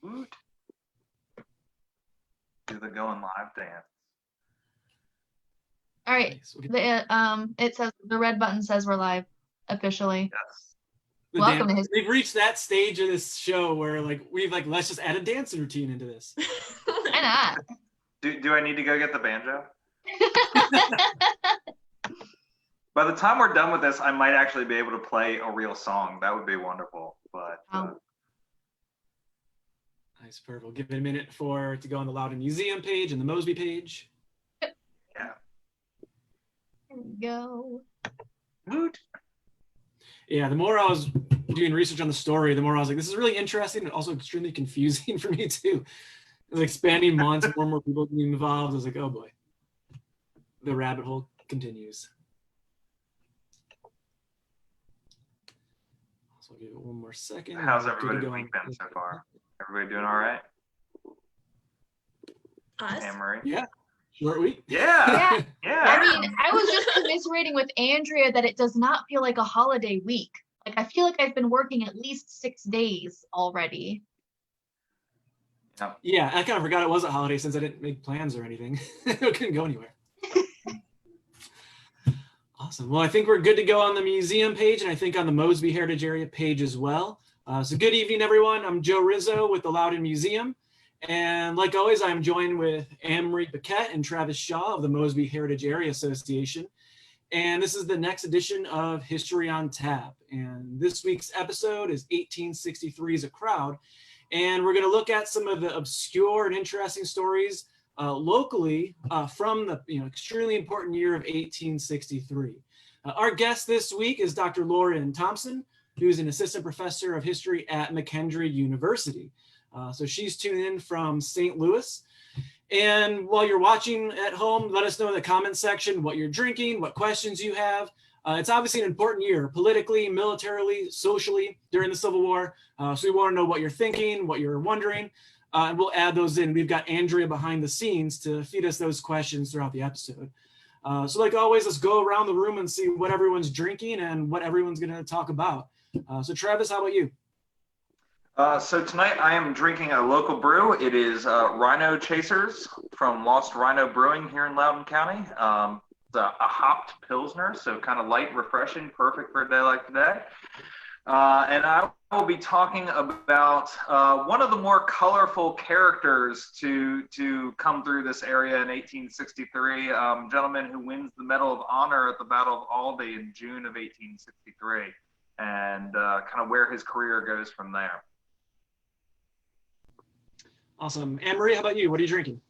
Woot. Do the going live dance. All right. It says the red button says we're live officially. Yes. Welcome to We've reached that stage of this show where let's just add a dancing routine into this. Why not? Do I need to go get the banjo? By the time we're done with this, I might actually be able to play a real song. That would be wonderful. But nice, perfect. We'll give it a minute to go on the Loudoun Museum page and the Mosby page. Yeah. There we go. Woot. Yeah, the more I was doing research on the story, the more I was like, this is really interesting and also extremely confusing for me too. It was expanding months, more and more people getting involved. I was like, oh boy. The rabbit hole continues. So I'll give it one more second. How's everybody's week been so far? Everybody doing all right? Us? Anne-Marie? Yeah. Short week? Yeah. I mean, I was just commiserating with Andrea that it does not feel like a holiday week. Like, I feel like I've been working at least 6 days already. Yeah, I kind of forgot it was a holiday since I didn't make plans or anything. I couldn't go anywhere. Awesome. Well, I think we're good to go on the museum page, and I think on the Mosby Heritage Area page as well. So good evening, everyone. I'm Joe Rizzo with the Loudoun Museum. And like always, I'm joined with Anne-Marie Paquette and Travis Shaw of the Mosby Heritage Area Association. And this is the next edition of History on Tap. And this week's episode is 1863's A Crowd. And we're going to look at some of the obscure and interesting stories locally from the extremely important year of 1863. Our guest this week is Dr. Lauren Thompson, who's an assistant professor of history at McKendree University. So she's tuned in from St. Louis. And while you're watching at home, let us know in the comments section what you're drinking, what questions you have. It's obviously an important year, politically, militarily, socially, during the Civil War. So we want to know what you're thinking, what you're wondering, and we'll add those in. We've got Andrea behind the scenes to feed us those questions throughout the episode. So like always, let's go around the room and see what everyone's drinking and what everyone's going to talk about. So Travis, how about you? So tonight I am drinking a local brew. It is Rhino Chasers from Lost Rhino Brewing here in Loudoun County. It's a hopped Pilsner, so kind of light, refreshing, perfect for a day like today. And I will be talking about one of the more colorful characters to come through this area in 1863, gentleman who wins the Medal of Honor at the Battle of Aldie in June of 1863, and kind of where his career goes from there. Awesome. Anne-Marie, how about you? What are you drinking?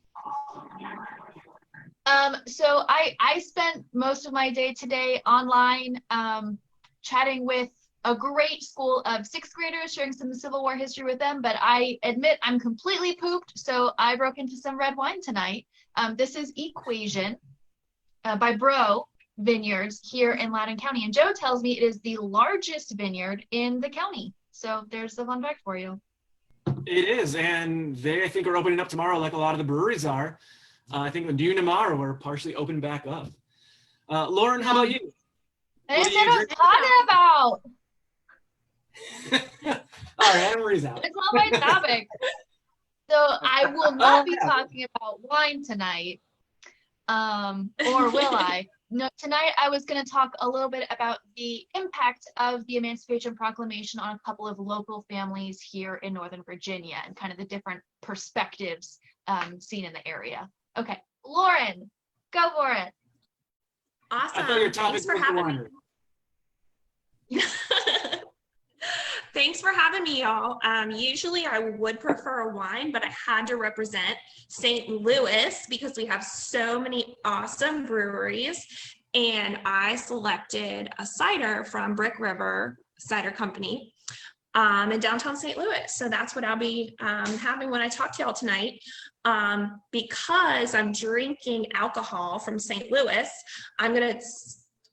So I spent most of my day today online chatting with a great school of 6th graders, sharing some Civil War history with them, but I admit I'm completely pooped, so I broke into some red wine tonight. This is Equation by Breaux Vineyards here in Loudoun County, and Joe tells me it is the largest vineyard in the county. So there's the fun fact for you. It is, and they, I think, are opening up tomorrow like a lot of the breweries are. I think Loudoun tomorrow are partially open back up. Lauren, how about you? That's what I was talking about. All right, Anne-Marie's out. It's not my topic. So I will not be talking about wine tonight. Or will I? No, tonight I was going to talk a little bit about the impact of the Emancipation Proclamation on a couple of local families here in Northern Virginia and kind of the different perspectives seen in the area. Okay, Lauren, go for it. Awesome. I thought your topic Thanks for was having me. Thanks for having me, y'all. Usually I would prefer a wine, but I had to represent St. Louis because we have so many awesome breweries. And I selected a cider from Brick River Cider Company in downtown St. Louis. So that's what I'll be having when I talk to y'all tonight. Because I'm drinking alcohol from St. Louis, I'm going to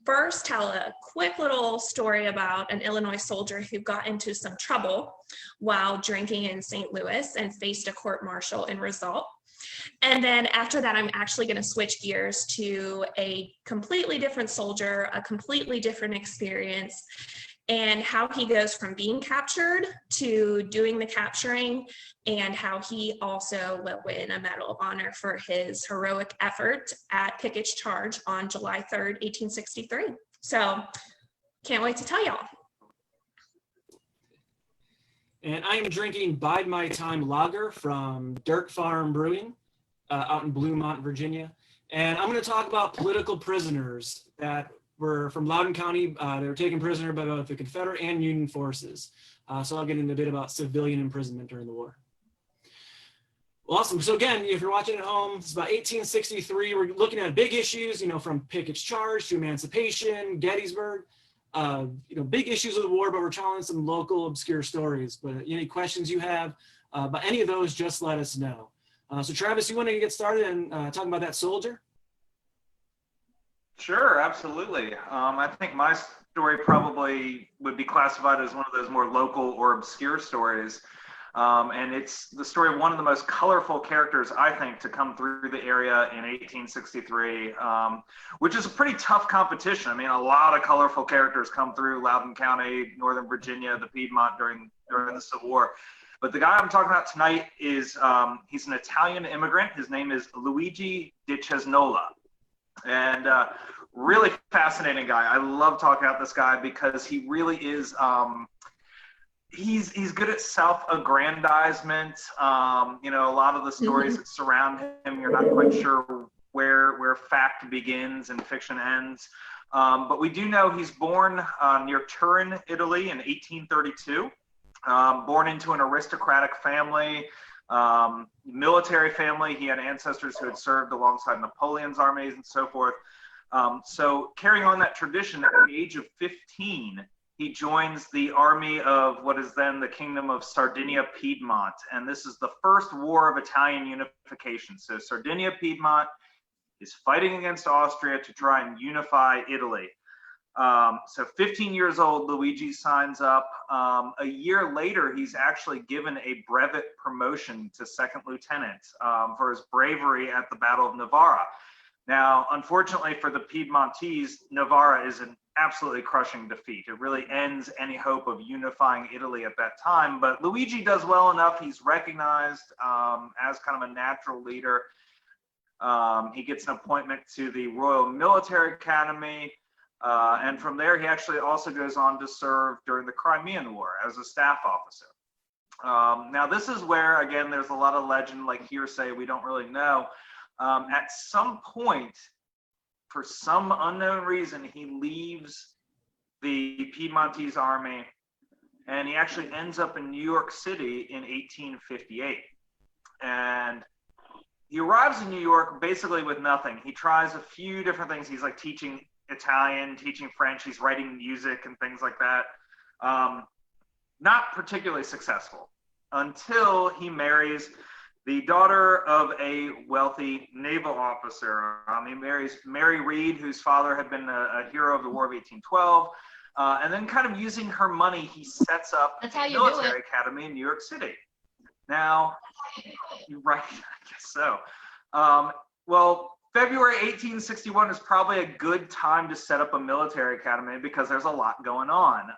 first tell a quick little story about an Illinois soldier who got into some trouble while drinking in St. Louis and faced a court-martial in result. And then after that, I'm actually going to switch gears to a completely different soldier, a completely different experience, and how he goes from being captured to doing the capturing, and how he also will win a Medal of Honor for his heroic effort at Pickett's Charge on July 3rd, 1863. So can't wait to tell y'all. And I am drinking Bide My Time Lager from Dirk Farm Brewing out in Bluemont, Virginia. And I'm going to talk about political prisoners that were from Loudoun County. They were taken prisoner by both the Confederate and Union forces. So I'll get into a bit about civilian imprisonment during the war. Well, awesome. So again, if you're watching at home, it's about 1863. We're looking at big issues, from Pickett's Charge to Emancipation, Gettysburg. Big issues of the war, but we're telling some local obscure stories. But any questions you have about any of those, just let us know. So Travis, you want to get started and talk about that soldier? Sure, absolutely. I think my story probably would be classified as one of those more local or obscure stories. And it's the story of one of the most colorful characters, I think, to come through the area in 1863, which is a pretty tough competition. I mean, a lot of colorful characters come through Loudoun County, Northern Virginia, the Piedmont during the Civil War. But the guy I'm talking about tonight is, he's an Italian immigrant. His name is Luigi di Nola. And really fascinating guy. I love talking about this guy because he really is, he's good at self-aggrandizement. A lot of the stories that surround him, you're not quite sure where fact begins and fiction ends. But we do know he's born near Turin, Italy in 1832. Born into an aristocratic family, military family. He had ancestors who had served alongside Napoleon's armies and so forth. So carrying on that tradition, at the age of 15, he joins the army of what is then the Kingdom of Sardinia Piedmont. And this is the first war of Italian unification. So Sardinia Piedmont is fighting against Austria to try and unify Italy. So 15 years old, Luigi signs up. A year later, he's actually given a brevet promotion to second lieutenant for his bravery at the Battle of Novara. Now, unfortunately for the Piedmontese, Novara is an absolutely crushing defeat. It really ends any hope of unifying Italy at that time. But Luigi does well enough. He's recognized as kind of a natural leader. He gets an appointment to the Royal Military Academy. And from there, he actually also goes on to serve during the Crimean War as a staff officer. Now, this is where, again, there's a lot of legend, like hearsay, we don't really know. At some point, for some unknown reason, he leaves the Piedmontese army, and he actually ends up in New York City in 1858. And he arrives in New York basically with nothing. He tries a few different things. He's like teaching Italian, teaching French, he's writing music and things like that. Not particularly successful until he marries the daughter of a wealthy naval officer. He marries Mary Read, whose father had been a hero of the War of 1812. And then kind of using her money, he sets up a military academy in New York City. Now, you're right, I guess so. Well, February 1861 is probably a good time to set up a military academy because there's a lot going on.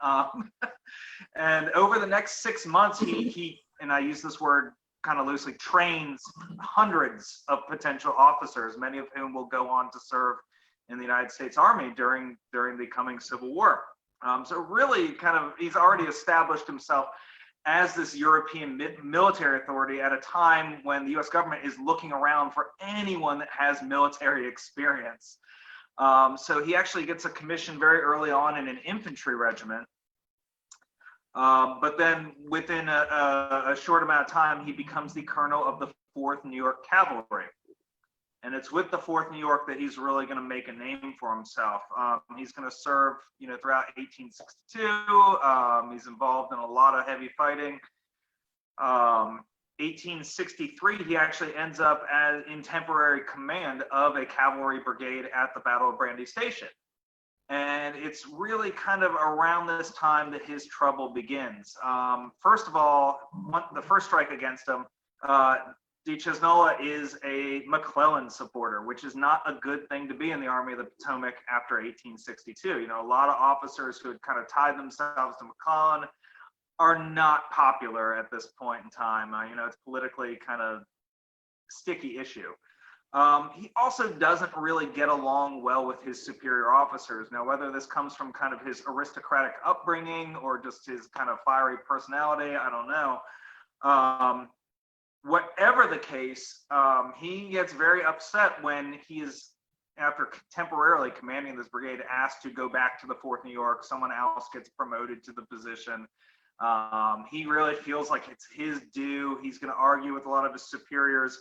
And over the next 6 months, he and I use this word kind of loosely, trains hundreds of potential officers, many of whom will go on to serve in the United States Army during the coming Civil War. So really kind of, he's already established himself as this European military authority at a time when the US government is looking around for anyone that has military experience. So he actually gets a commission very early on in an infantry regiment. But then within a short amount of time, he becomes the colonel of the 4th New York Cavalry. And it's with the 4th New York that he's really going to make a name for himself. He's going to serve, throughout 1862. He's involved in a lot of heavy fighting. 1863, he actually ends up in temporary command of a cavalry brigade at the Battle of Brandy Station. And it's really kind of around this time that his trouble begins. First of all, the first strike against him, Nola is a McClellan supporter, which is not a good thing to be in the Army of the Potomac after 1862. You know, a lot of officers who had kind of tied themselves to McClellan are not popular at this point in time. You know, it's politically kind of sticky issue. He also doesn't really get along well with his superior officers. Now, whether this comes from kind of his aristocratic upbringing or just his kind of fiery personality, I don't know. Whatever the case, he gets very upset when he is, after temporarily commanding this brigade, asked to go back to the 4th New York. Someone else gets promoted to the position. He really feels like it's his due. He's going to argue with a lot of his superiors.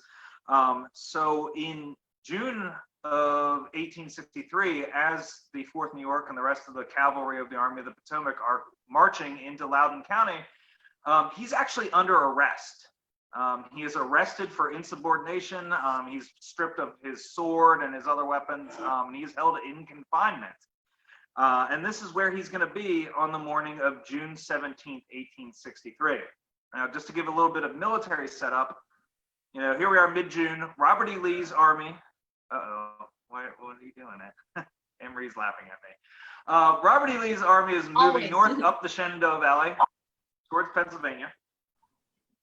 So in June of 1863, as the 4th New York and the rest of the cavalry of the Army of the Potomac are marching into Loudoun County, he's actually under arrest. He is arrested for insubordination. He's stripped of his sword and his other weapons. And he's held in confinement. And this is where he's going to be on the morning of June 17th, 1863. Now, just to give a little bit of military setup, you know, here we are mid-June, Robert E. Lee's army. Uh-oh, what are you doing at? Emery's laughing at me. Robert E. Lee's army is moving north up the Shenandoah Valley towards Pennsylvania.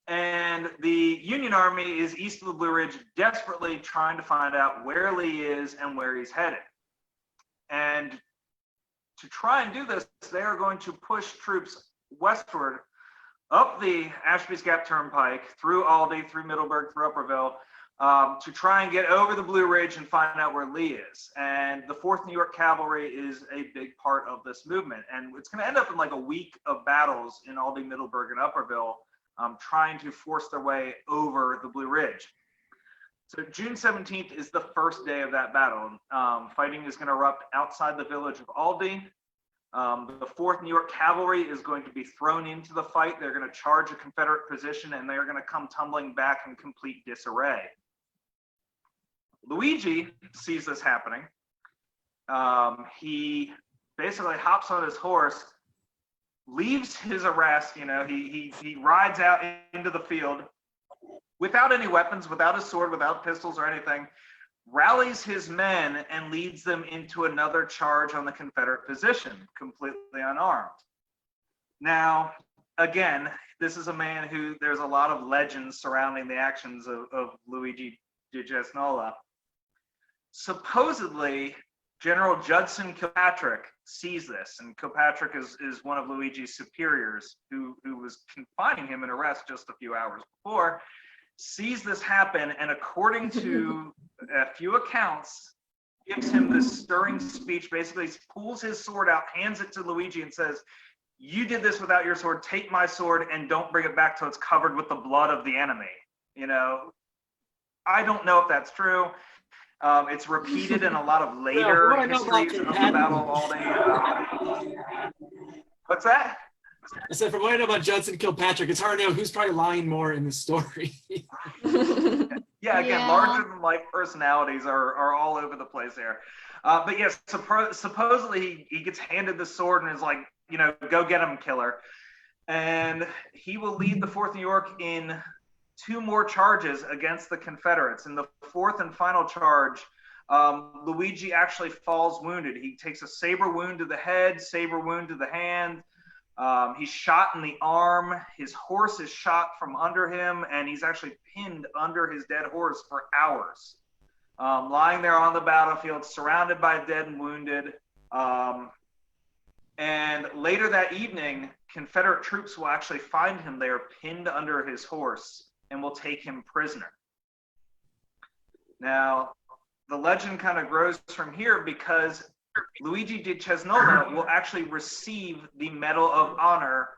And the Union Army is east of the Blue Ridge, desperately trying to find out where Lee is and where he's headed. And to try and do this, they are going to push troops westward up the Ashby's Gap Turnpike, through Aldie, through Middleburg, through Upperville, to try and get over the Blue Ridge and find out where Lee is. And the 4th New York Cavalry is a big part of this movement. And it's going to end up in like a week of battles in Aldie, Middleburg, and Upperville, trying to force their way over the Blue Ridge. So June 17th is the first day of that battle. Fighting is going to erupt outside the village of Aldie. The 4th New York Cavalry is going to be thrown into the fight. They're going to charge a Confederate position, and they're going to come tumbling back in complete disarray. Luigi sees this happening. He basically hops on his horse, leaves his arrest. You know, he rides out into the field without any weapons, without a sword, without pistols or anything, rallies his men and leads them into another charge on the Confederate position, completely unarmed. Now, again, this is a man who there's a lot of legends surrounding the actions of Luigi Nola. Supposedly, General Judson Kilpatrick sees this, and Kilpatrick is one of Luigi's superiors who was confining him in arrest just a few hours before, sees this happen, and according to a few accounts, gives him this stirring speech, basically pulls his sword out, hands it to Luigi and says, "You did this without your sword, take my sword and don't bring it back till it's covered with the blood of the enemy." You know, I don't know if that's true. It's repeated in a lot of later histories of the Battle of Aldie. What's that? I said, from what I know about Judson Kilpatrick, it's hard to know who's probably lying more in the story. Yeah, again, larger than life personalities are all over the place there. But yes, supposedly he gets handed the sword and is like, you know, go get him, killer. And he will lead the 4th New York in 2 more charges against the Confederates. In the 4th and final charge, Luigi actually falls wounded. He takes a saber wound to the head, saber wound to the hand. He's shot in the arm. His horse is shot from under him, and he's actually pinned under his dead horse for hours, lying there on the battlefield, surrounded by dead and wounded. And later that evening, Confederate troops will actually find him there pinned under his horse and will take him prisoner. Now, the legend kind of grows from here because Luigi di Cesnola will actually receive the Medal of Honor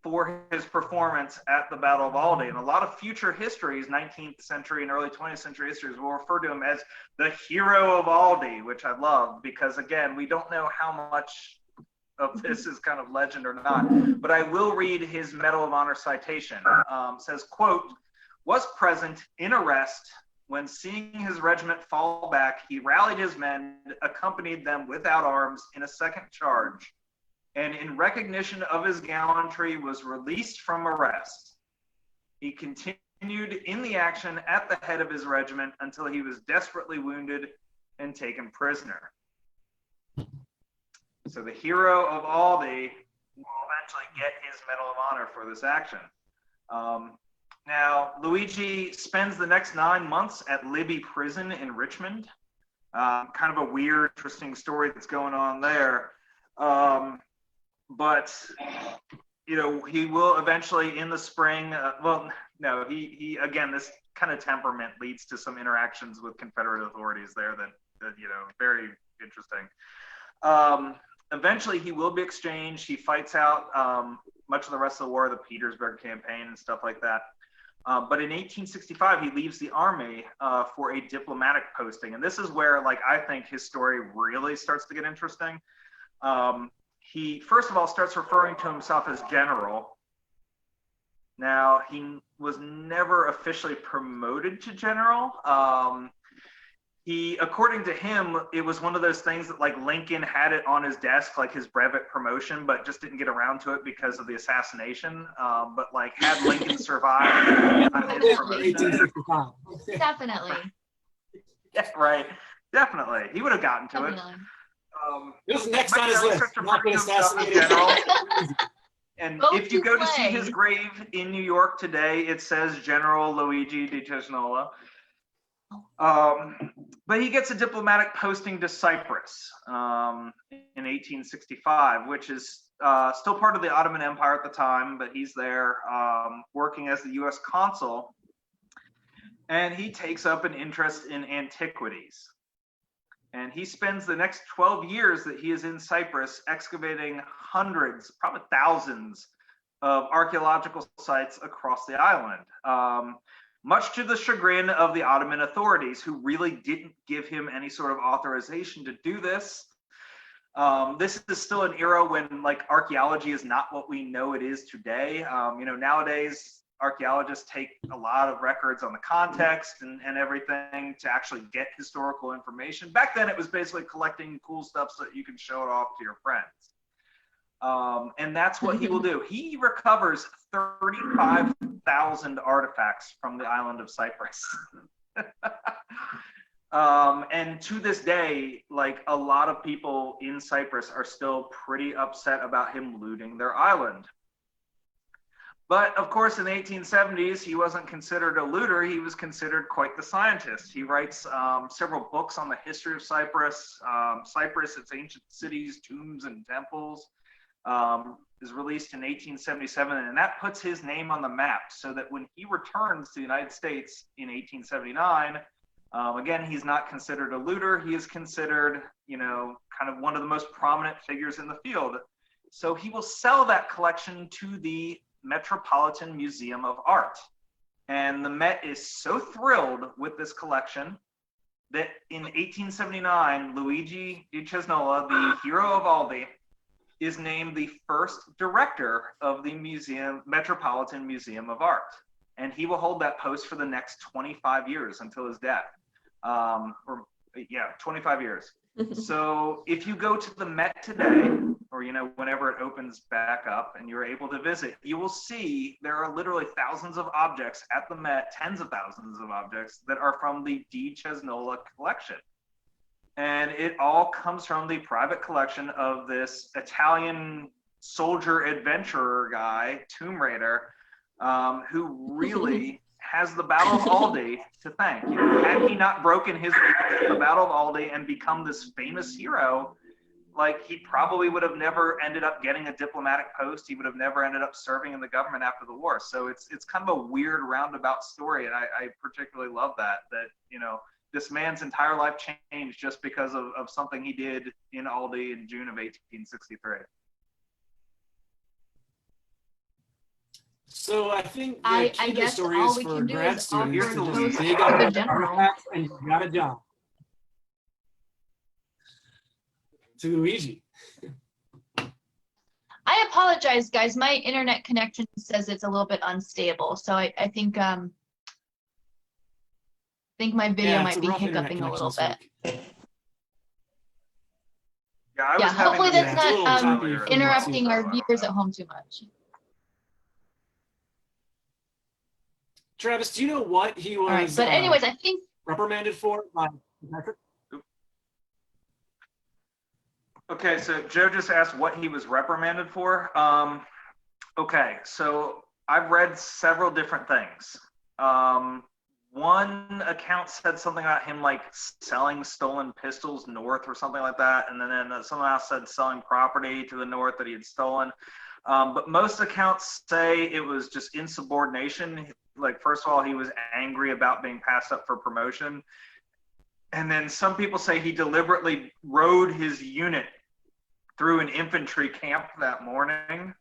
for his performance at the Battle of Aldie. And a lot of future histories, 19th century and early 20th century histories, will refer to him as the hero of Aldie, which I love because, again, we don't know how much of this is kind of legend or not. But I will read his Medal of Honor citation. Says, quote, "Was present in arrest when seeing his regiment fall back, he rallied his men, accompanied them without arms in a second charge, and in recognition of his gallantry was released from arrest. He continued continued in the action at the head of his regiment until he was desperately wounded and taken prisoner. So the hero of Aldie will eventually get his Medal of Honor for this action. Now, Luigi spends the next 9 months at Libby Prison in Richmond. Kind of a weird, interesting story that's going on there. But, you know, he will eventually in the spring, he again, this kind of temperament leads to some interactions with Confederate authorities there that you know, very interesting. Eventually he will be exchanged. He fights out much of the rest of the war, the Petersburg campaign and stuff like that. But in 1865, he leaves the army for a diplomatic posting. And this is where, like, I think his story really starts to get interesting. He, first of all, starts referring to himself as general. Now, he was never officially promoted to general. According to him, it was one of those things that, like, Lincoln had it on his desk, like his brevet promotion, but just didn't get around to it because of the assassination. But, like, had Lincoln survived, his promotion. Definitely. Yeah, right. Definitely. He would have gotten to it. This is next on his list. Not been assassinated. And if you go to see his grave in New York today, it says General Luigi di Cesnola. But he gets a diplomatic posting to Cyprus in 1865, which is still part of the Ottoman Empire at the time, but he's there working as the U.S. consul, and he takes up an interest in antiquities. And he spends the next 12 years that he is in Cyprus excavating hundreds, probably thousands of archaeological sites across the island. Much to the chagrin of the Ottoman authorities, who really didn't give him any sort of authorization to do this. This is still an era when, like, archaeology is not what we know it is today. You know, nowadays, archaeologists take a lot of records on the context and everything to actually get historical information. Back then, it was basically collecting cool stuff so that you can show it off to your friends. And that's what he will do. He recovers 35,000 artifacts from the island of Cyprus. And to this day, like, a lot of people in Cyprus are still pretty upset about him looting their island. But of course, in the 1870s, he wasn't considered a looter. He was considered quite the scientist. He writes several books on the history of Cyprus. Cyprus, its ancient cities, tombs, and temples. Is released in 1877, and that puts his name on the map, so that when he returns to the United States in 1879, again, he's not considered a looter. He is considered, you know, kind of one of the most prominent figures in the field. So he will sell that collection to the Metropolitan Museum of Art. And the Met is so thrilled with this collection that in 1879, Luigi di Cesnola, the hero of Aldi, is named the first director of the Metropolitan Museum of Art. And he will hold that post for the next 25 years until his death. 25 years. So if you go to the Met today, or, you know, whenever it opens back up and you're able to visit, you will see there are literally thousands of objects at the Met, tens of thousands of objects that are from the Di Cesnola collection. And it all comes from the private collection of this Italian soldier adventurer guy, Tomb Raider, who really has the Battle of Aldi to thank. You know, had he not broken his the Battle of Aldi and become this famous hero, like, he probably would have never ended up getting a diplomatic post. He would have never ended up serving in the government after the war. So it's kind of a weird roundabout story, and I particularly love that you know, this man's entire life changed just because of something he did in Aldi in June of 1863. So I think the I key to the guess story all is we for can do grad is students offer to those just to dig the up general. artifacts and you got a job. To Luigi. I apologize, guys. My internet connection says it's a little bit unstable, so I think my video might be hiccuping a little bit. Yeah, hopefully that's not choppy interrupting our viewers at home too much. Travis, do you know what he was All right. But anyways, I think reprimanded for by Patrick? Okay, so Joe just asked what he was reprimanded for. Okay, so I've read several different things. One account said something about him like selling stolen pistols north or something like that, and then someone else said selling property to the north that he had stolen. But most accounts say it was just insubordination. Like, first of all, he was angry about being passed up for promotion. And then some people say he deliberately rode his unit through an infantry camp that morning,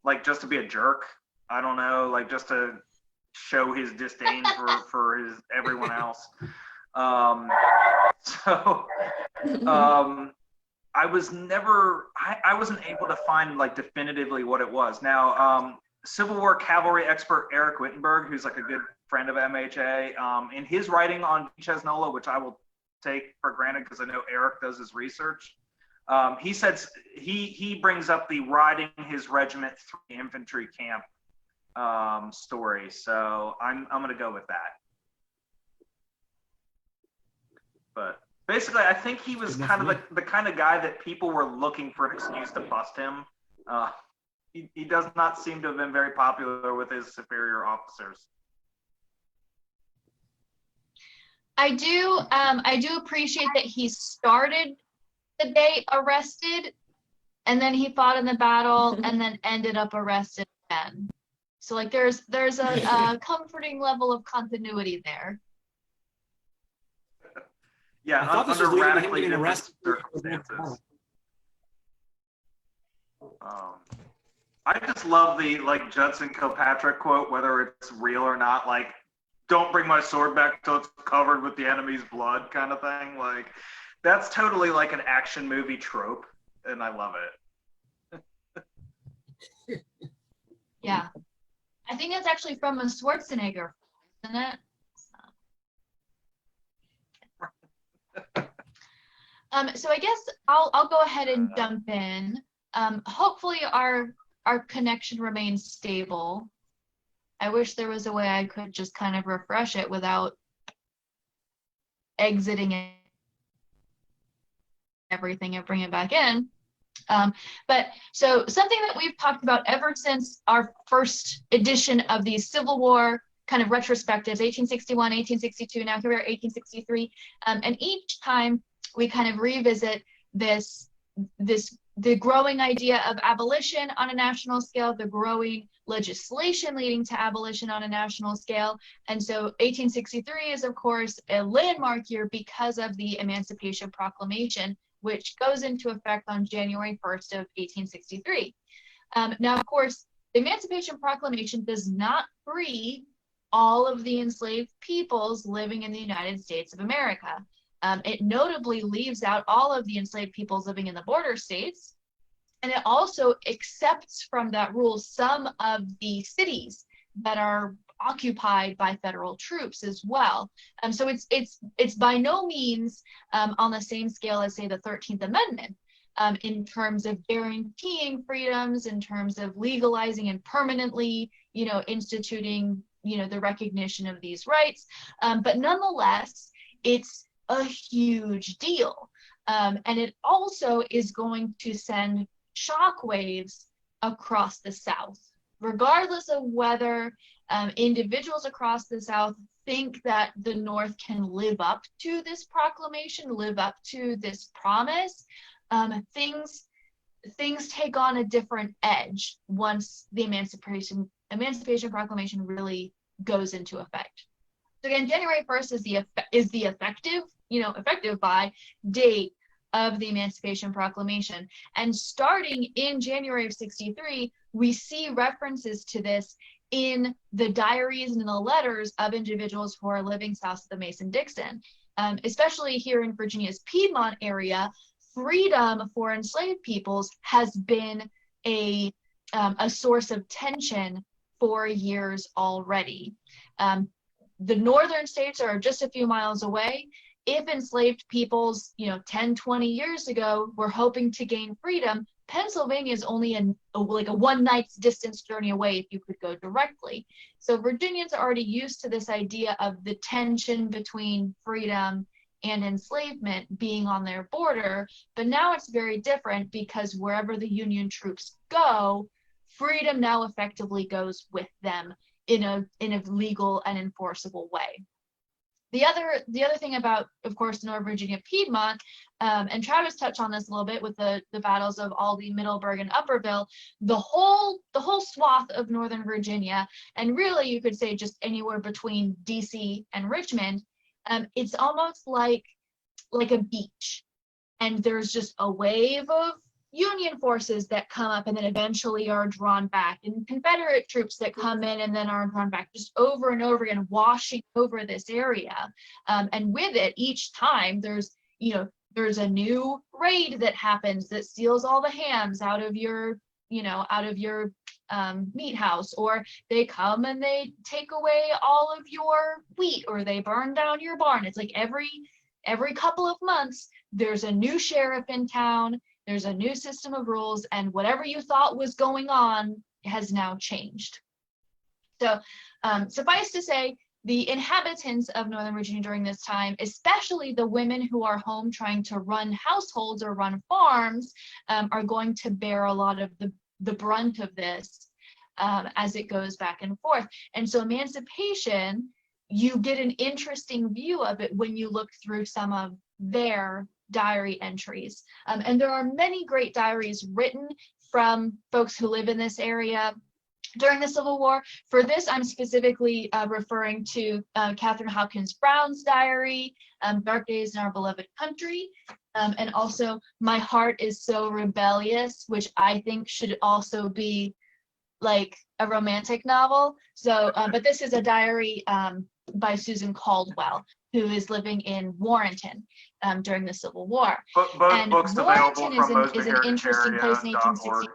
like just to be a jerk. I don't know, like just to show his disdain for his everyone else. I wasn't able to find like definitively what it was. Now, Civil War cavalry expert Eric Wittenberg, who's like a good friend of MHA, in his writing on Nola, which I will take for granted because I know Eric does his research, he said he brings up the riding his regiment through the infantry camp story. So I'm gonna go with that. But basically, I think he was kind of the kind of guy that people were looking for an excuse to bust him. He does not seem to have been very popular with his superior officers. I do appreciate that he started the day arrested, and then he fought in the battle, and then ended up arrested again. So like there's a comforting level of continuity there. Yeah, I thought this under was leading to him radically getting different arrested. circumstances. I just love the like Judson Kilpatrick quote, whether it's real or not, like, "Don't bring my sword back till it's covered with the enemy's blood," kind of thing. Like, that's totally like an action movie trope, and I love it. Yeah. I think it's actually from a Schwarzenegger, isn't it? So I guess I'll go ahead and jump in. Hopefully our connection remains stable. I wish there was a way I could just kind of refresh it without exiting it, everything, and bring it back in. But so something that we've talked about ever since our first edition of these Civil War kind of retrospectives, 1861, 1862, now here we are 1863, and each time we kind of revisit the growing idea of abolition on a national scale, the growing legislation leading to abolition on a national scale. And so 1863 is, of course, a landmark year because of the Emancipation Proclamation, which goes into effect on January 1st of 1863. Now, of course, the Emancipation Proclamation does not free all of the enslaved peoples living in the United States of America. It notably leaves out all of the enslaved peoples living in the border states, and it also accepts from that rule some of the cities that are occupied by federal troops as well. So it's by no means on the same scale as, say, the 13th Amendment in terms of guaranteeing freedoms, in terms of legalizing and permanently, instituting, the recognition of these rights. But nonetheless, it's a huge deal. And it also is going to send shockwaves across the South, regardless of whether individuals across the South think that the North can live up to this proclamation, live up to this promise. Things take on a different edge once the Emancipation Proclamation really goes into effect. So again, January 1st is the effective by date of the Emancipation Proclamation. And starting in January of 63, we see references to this in the diaries and in the letters of individuals who are living south of the Mason-Dixon. Especially here in Virginia's Piedmont area, freedom for enslaved peoples has been a source of tension for years already. The northern states are just a few miles away. If enslaved peoples, 10, 20 years ago were hoping to gain freedom, Pennsylvania is only like a one night's distance journey away if you could go directly. So Virginians are already used to this idea of the tension between freedom and enslavement being on their border, but now it's very different because wherever the Union troops go, freedom now effectively goes with them in a legal and enforceable way. The other thing about, of course, Northern Virginia Piedmont, and Travis touched on this a little bit with the battles of Aldie, Middleburg, and Upperville, the whole swath of Northern Virginia, and really you could say just anywhere between DC and Richmond, it's almost like a beach, and there's just a wave of Union forces that come up and then eventually are drawn back, and Confederate troops that come in and then are drawn back, just over and over again, washing over this area. And with it, each time there's a new raid that happens that steals all the hams out of your meat house, or they come and they take away all of your wheat, or they burn down your barn. It's like every couple of months there's a new sheriff in town, there's a new system of rules, and whatever you thought was going on has now changed. So suffice to say, the inhabitants of Northern Virginia during this time, especially the women who are home trying to run households or run farms, are going to bear a lot of the brunt of this as it goes back and forth. And so emancipation, you get an interesting view of it when you look through some of their diary entries. And there are many great diaries written from folks who live in this area during the Civil War. For this, I'm specifically referring to Katherine Brown's diary, Dark Days in Our Beloved Country, and also My Heart is So Rebellious, which I think should also be like a romantic novel. So, but this is a diary by Susan Caldwell, who is living in Warrenton during the Civil War. Both and books Warrenton available is an interesting place in 1860.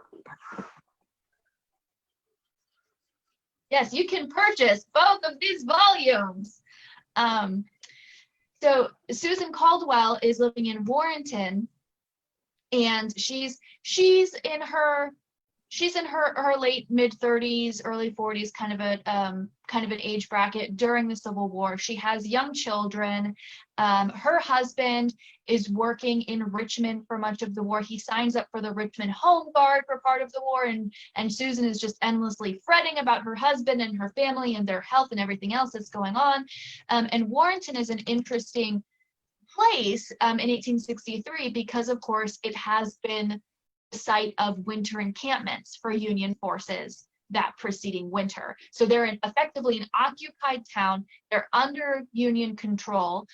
Yes, you can purchase both of these volumes. So Susan Caldwell is living in Warrenton, and she's in her late mid-30s, early 40s, kind of an age bracket during the Civil War. She has young children. Her husband is working in Richmond for much of the war. He signs up for the Richmond Home Guard for part of the war, and Susan is just endlessly fretting about her husband and her family and their health and everything else that's going on. And Warrenton is an interesting place in 1863 because, of course, it has been the site of winter encampments for Union forces that preceding winter. So they're effectively an occupied town. They're under Union control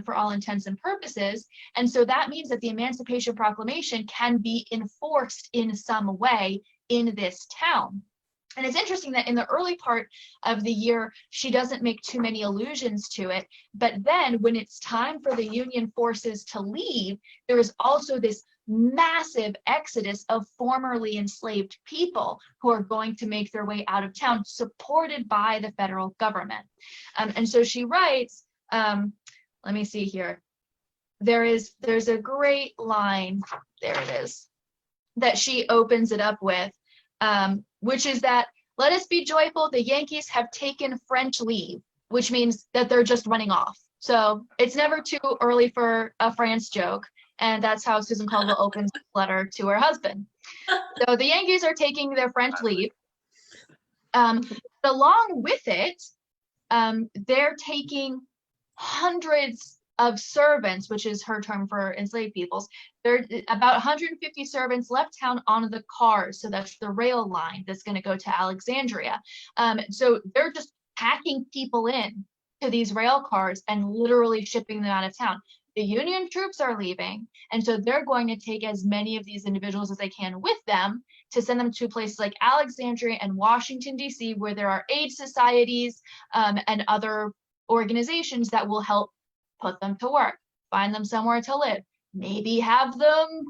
for all intents and purposes. And so that means that the Emancipation Proclamation can be enforced in some way in this town. And it's interesting that in the early part of the year, she doesn't make too many allusions to it. But then when it's time for the Union forces to leave, there is also this massive exodus of formerly enslaved people who are going to make their way out of town, supported by the federal government. And so she writes, let me see here. There's a great line, there it is, that she opens it up with, which is that, "Let us be joyful, the Yankees have taken French leave," which means that they're just running off. So it's never too early for a France joke. And that's how Susan Caldwell opens the letter to her husband. So the Yankees are taking their French leave. Along with it, they're taking hundreds of servants, which is her term for enslaved peoples. There are about 150 servants left town on the cars. So that's the rail line that's going to go to Alexandria. So they're just packing people in to these rail cars and literally shipping them out of town. The Union troops are leaving, and so they're going to take as many of these individuals as they can with them to send them to places like Alexandria and Washington, D.C., where there are aid societies and other organizations that will help put them to work, find them somewhere to live, maybe have them,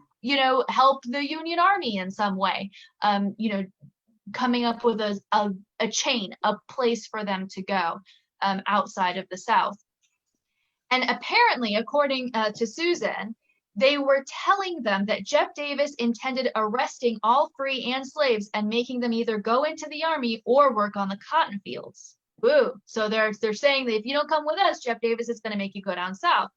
help the Union Army in some way, coming up with a chain, a place for them to go outside of the South. And apparently, according to Susan, they were telling them that Jeff Davis intended arresting all free and slaves and making them either go into the army or work on the cotton fields. Woo. So they're saying that if you don't come with us, Jeff Davis is going to make you go down south.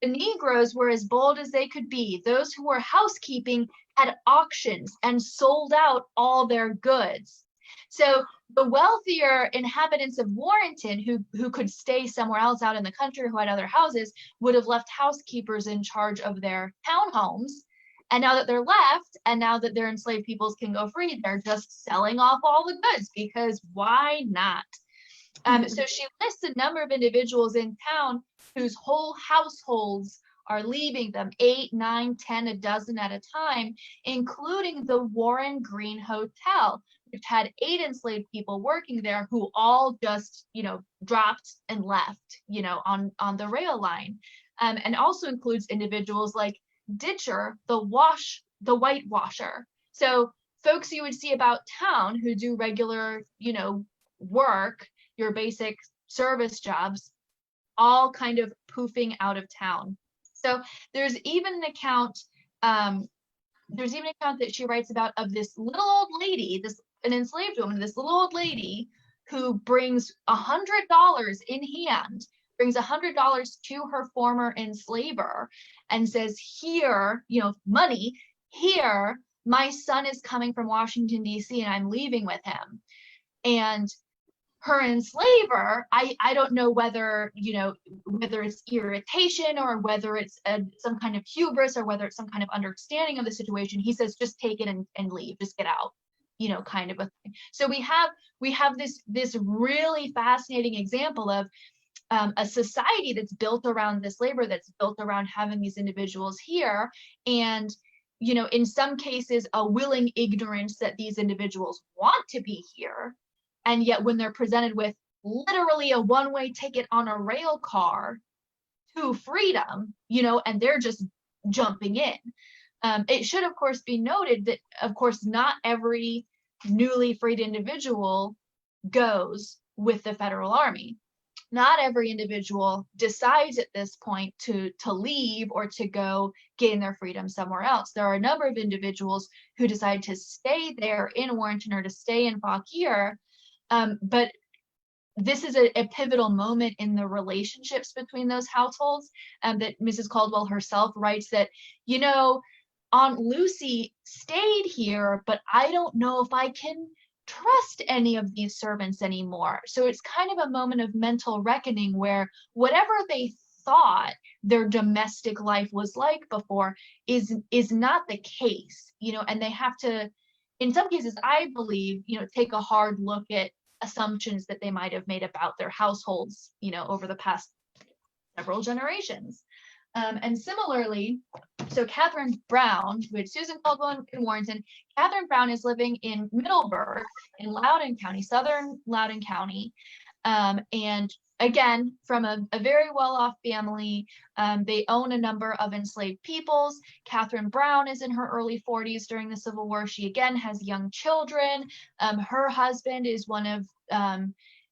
The Negroes were as bold as they could be. Those who were housekeeping had auctions and sold out all their goods. So the wealthier inhabitants of Warrenton who could stay somewhere else out in the country, who had other houses, would have left housekeepers in charge of their townhomes. And now that they're left, and now that their enslaved peoples can go free, they're just selling off all the goods, because why not? So she lists a number of individuals in town whose whole households are leaving them, 8, 9, 10, a dozen at a time, including the Warren Green Hotel, which had 8 enslaved people working there who all just, dropped and left, on the rail line. And also includes individuals like Ditcher, the whitewasher. So folks you would see about town who do regular, work, your basic service jobs, all kind of poofing out of town. So there's even an account that she writes about of this little old lady, an enslaved woman, this little old lady who brings $100 in hand, brings $100 to her former enslaver and says, here, money, here, my son is coming from Washington, D.C., and I'm leaving with him. And her enslaver, I don't know whether it's irritation or whether it's some kind of hubris or whether it's some kind of understanding of the situation. He says, just take it and leave, just get out, kind of a thing. So we have this really fascinating example of a society that's built around this labor, that's built around having these individuals here, and in some cases a willing ignorance that these individuals want to be here. And yet when they're presented with literally a one-way ticket on a rail car to freedom, and they're just jumping in. It should, of course, be noted that, of course, not every newly freed individual goes with the federal army. Not every individual decides at this point to leave or to go gain their freedom somewhere else. There are a number of individuals who decide to stay there in Warrenton or to stay in Fauquier. But this is a pivotal moment in the relationships between those households, that Mrs. Caldwell herself writes that, Aunt Lucy stayed here, but I don't know if I can trust any of these servants anymore. So it's kind of a moment of mental reckoning where whatever they thought their domestic life was like before is not the case, and they have to, in some cases, I believe, take a hard look at assumptions that they might have made about their households, over the past several generations. And similarly, so Katherine Brown, who had Susan Caldwell in Warrenton, Katherine Brown is living in Middleburg in Loudoun County, southern Loudoun County. And again, from a very well-off family. They own a number of enslaved peoples. Katherine Brown is in her early 40s during the Civil War. She again has young children. Her husband is one of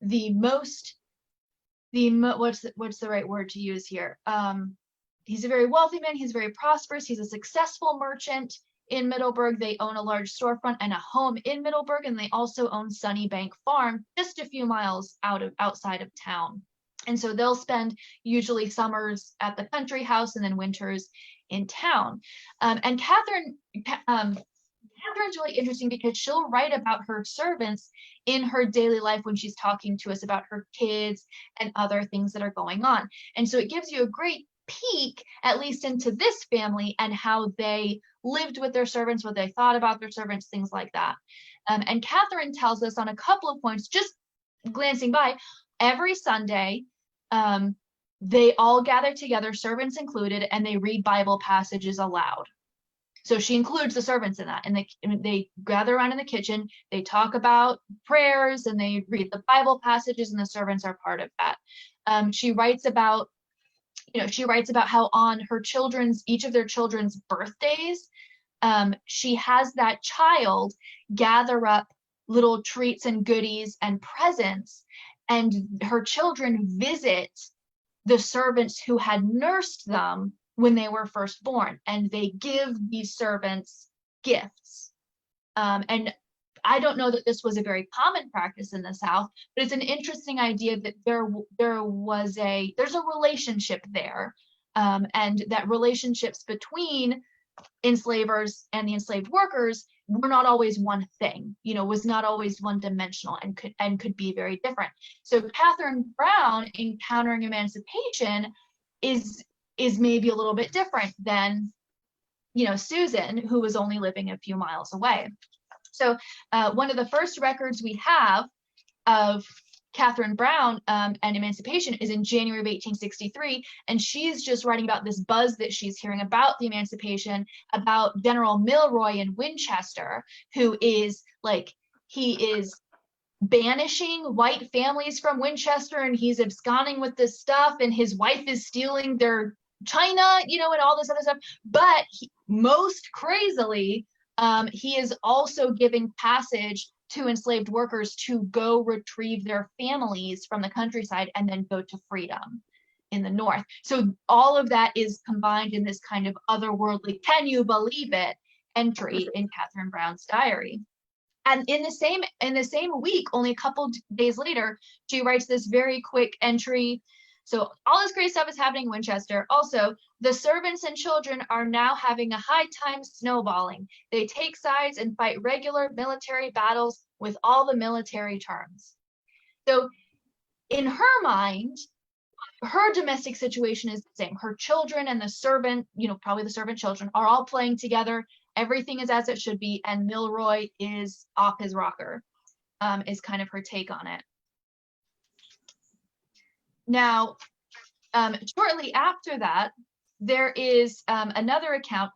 what's the right word to use here? He's a very wealthy man. He's very prosperous. He's a successful merchant in Middleburg. They own a large storefront and a home in Middleburg, and they also own Sunnybank Farm, just a few miles outside of town. And so they'll spend usually summers at the country house and then winters in town. And Katherine's really interesting because she'll write about her servants in her daily life when she's talking to us about her kids and other things that are going on. And so it gives you a great peek, at least into this family and how they lived with their servants, what they thought about their servants, things like that. And Katherine tells us on a couple of points, just glancing by, every Sunday, they all gather together, servants included, and they read Bible passages aloud. So she includes the servants in that, and they gather around in the kitchen, they talk about prayers, and they read the Bible passages, and the servants are part of that. She writes about how on her each of their children's birthdays, she has that child gather up little treats and goodies and presents, and her children visit the servants who had nursed them when they were first born, and they give these servants gifts. And I don't know that this was a very common practice in the South, but it's an interesting idea that there's a relationship there, and that relationships between enslavers and the enslaved workers were not always one thing, was not always one dimensional, and could be very different. So Katherine Brown encountering emancipation is maybe a little bit different than, Susan, who was only living a few miles away. So one of the first records we have of Katherine Brown and emancipation is in January of 1863, and she's just writing about this buzz that she's hearing about the emancipation, about General Milroy in Winchester, who is he is banishing white families from Winchester, and he's absconding with this stuff, and his wife is stealing their china, and all this other stuff. But most crazily, he is also giving passage to enslaved workers to go retrieve their families from the countryside and then go to freedom in the North. So all of that is combined in this kind of otherworldly, can you believe it, entry in Katherine Brown's diary. And in the same week, only a couple days later, she writes this very quick entry. So all this great stuff is happening in Winchester. Also, the servants and children are now having a high time snowballing. They take sides and fight regular military battles with all the military terms. So in her mind, her domestic situation is the same. Her children and the servant, probably the servant children, are all playing together. Everything is as it should be, and Milroy is off his rocker, is kind of her take on it. Now, shortly after that, there is another account.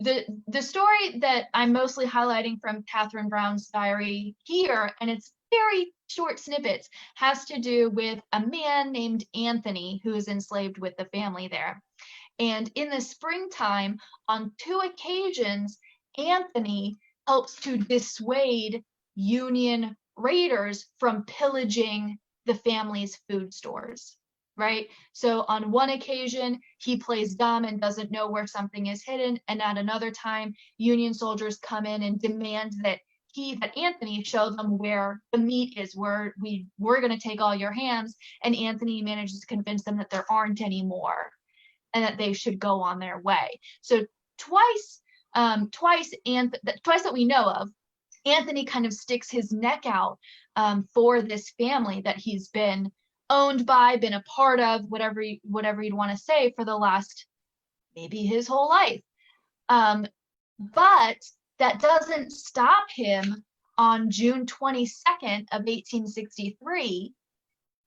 The story that I'm mostly highlighting from Katherine Brown's diary here, and it's very short snippets, has to do with a man named Anthony who is enslaved with the family there. And in the springtime, on 2 occasions, Anthony helps to dissuade Union raiders from pillaging the family's food stores, right? So on one occasion, he plays dumb and doesn't know where something is hidden. And at another time, Union soldiers come in and demand that Anthony show them where the meat is, where we're going to take all your hams. And Anthony manages to convince them that there aren't any more, and that they should go on their way. So twice that we know of, Anthony kind of sticks his neck out for this family that he's been owned by, been a part of, whatever you'd want to say, for the last maybe his whole life. But that doesn't stop him on June 22nd of 1863.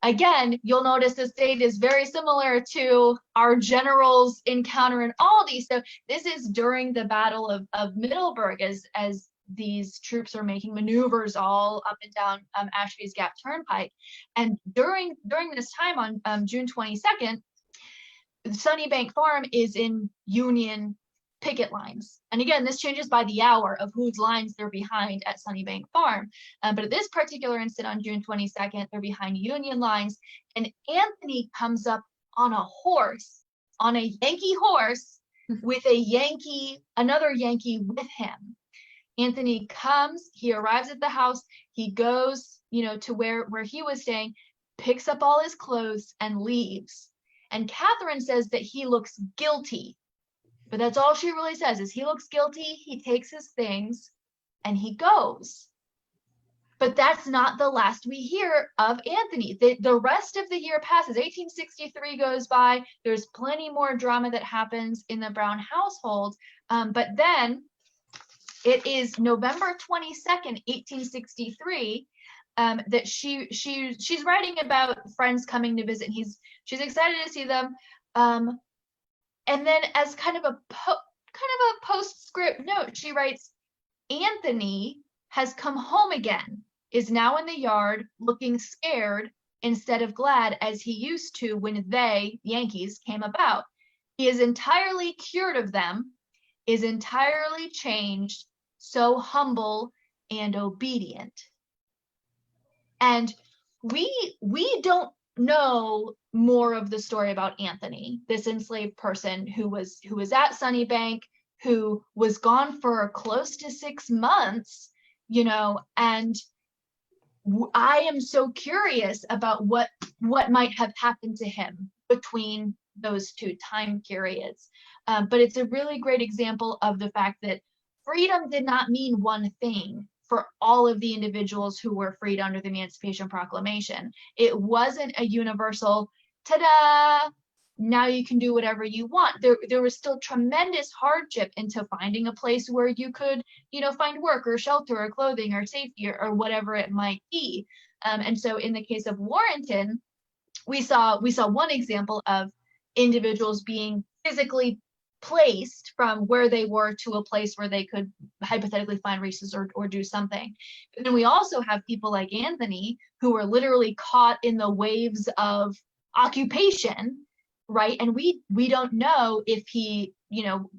Again, you'll notice this date is very similar to our general's encounter in Aldie. So this is during the Battle of Middleburg, as these troops are making maneuvers all up and down Ashby's Gap Turnpike. And during this time on June 22nd, Sunnybank Farm is in Union picket lines. And again, this changes by the hour of whose lines they're behind at Sunnybank Farm. But at this particular instant on June 22nd, they're behind Union lines. And Anthony comes up on a horse, on a Yankee horse, with another Yankee with him. Anthony comes, he arrives at the house, he goes, to where he was staying, picks up all his clothes and leaves. And Katherine says that he looks guilty. But that's all she really says, is he looks guilty, he takes his things, and he goes. But that's not the last we hear of Anthony. The rest of the year passes. 1863 goes by. There's plenty more drama that happens in the Brown household. But then it is November 22nd, 1863, that she's writing about friends coming to visit. She's excited to see them. And then as kind of a postscript note, she writes, Anthony has come home again, is now in the yard looking scared instead of glad as he used to when they, Yankees, came about. He is entirely cured of them, is entirely changed, so humble and obedient. And we don't know more of the story about Anthony, this enslaved person who was at Sunnybank, who was gone for close to 6 months, you know, and I am so curious about what might have happened to him between those two time periods. But it's a really great example of the fact that freedom did not mean one thing for all of the individuals who were freed under the Emancipation Proclamation. It wasn't a universal, ta-da, now you can do whatever you want. There was still tremendous hardship into finding a place where you could, you know, find work or shelter or clothing or safety or whatever it might be. And so in the case of Warrenton, we saw one example of individuals being physically placed from where they were to a place where they could hypothetically find resources or do something. But then we also have people like Anthony who were literally caught in the waves of occupation, right? And we don't know if he, you know,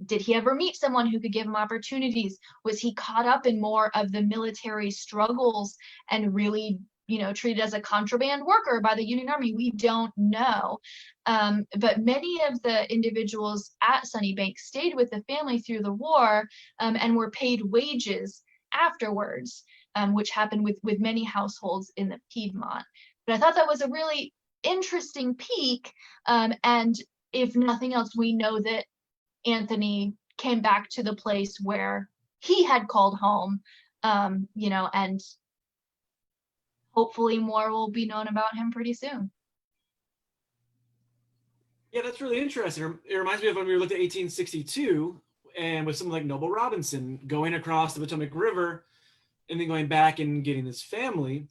did he ever meet someone who could give him opportunities? Was he caught up in more of the military struggles and really, you know, treated as a contraband worker by the Union Army? We don't know. But many of the individuals at Sunnybank stayed with the family through the war, and were paid wages afterwards, which happened with many households in the Piedmont. But I thought that was a really interesting peek. And if nothing else, we know that Anthony came back to the place where he had called home, you know, and hopefully more will be known about him pretty soon. Yeah, that's really interesting. It reminds me of when we looked at 1862 and with someone like Noble Robinson going across the Potomac River and then going back and getting his family.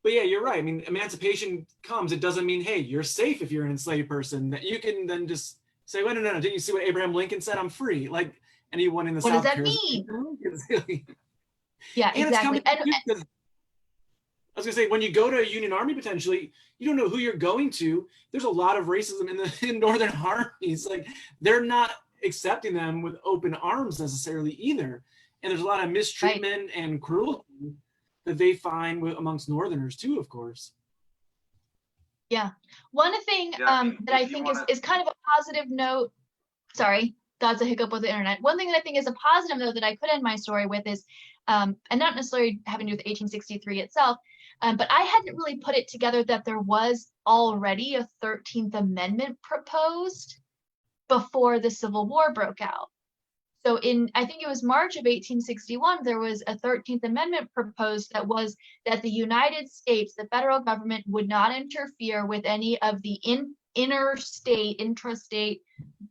But yeah, you're right. I mean, emancipation comes. It doesn't mean, hey, you're safe if you're an enslaved person, that you can then just say, well, no. Didn't you see what Abraham Lincoln said? I'm free. Like anyone in the What South does that cares. mean? Yeah, And exactly. I was gonna say, when you go to a Union Army, potentially, you don't know who you're going to. There's a lot of racism in Northern armies. Like they're not accepting them with open arms necessarily either. And there's a lot of mistreatment and cruelty that they find amongst Northerners too, of course. Yeah. One thing that I think is kind of a positive note. Sorry, that's a hiccup with the internet. One thing that I think is a positive note that I could end my story with is, and not necessarily having to do with 1863 itself, but I hadn't really put it together that there was already a 13th Amendment proposed before the Civil War broke out. So I think it was March of 1861, there was a 13th Amendment proposed that was that the United States, the federal government, would not interfere with any of the intrastate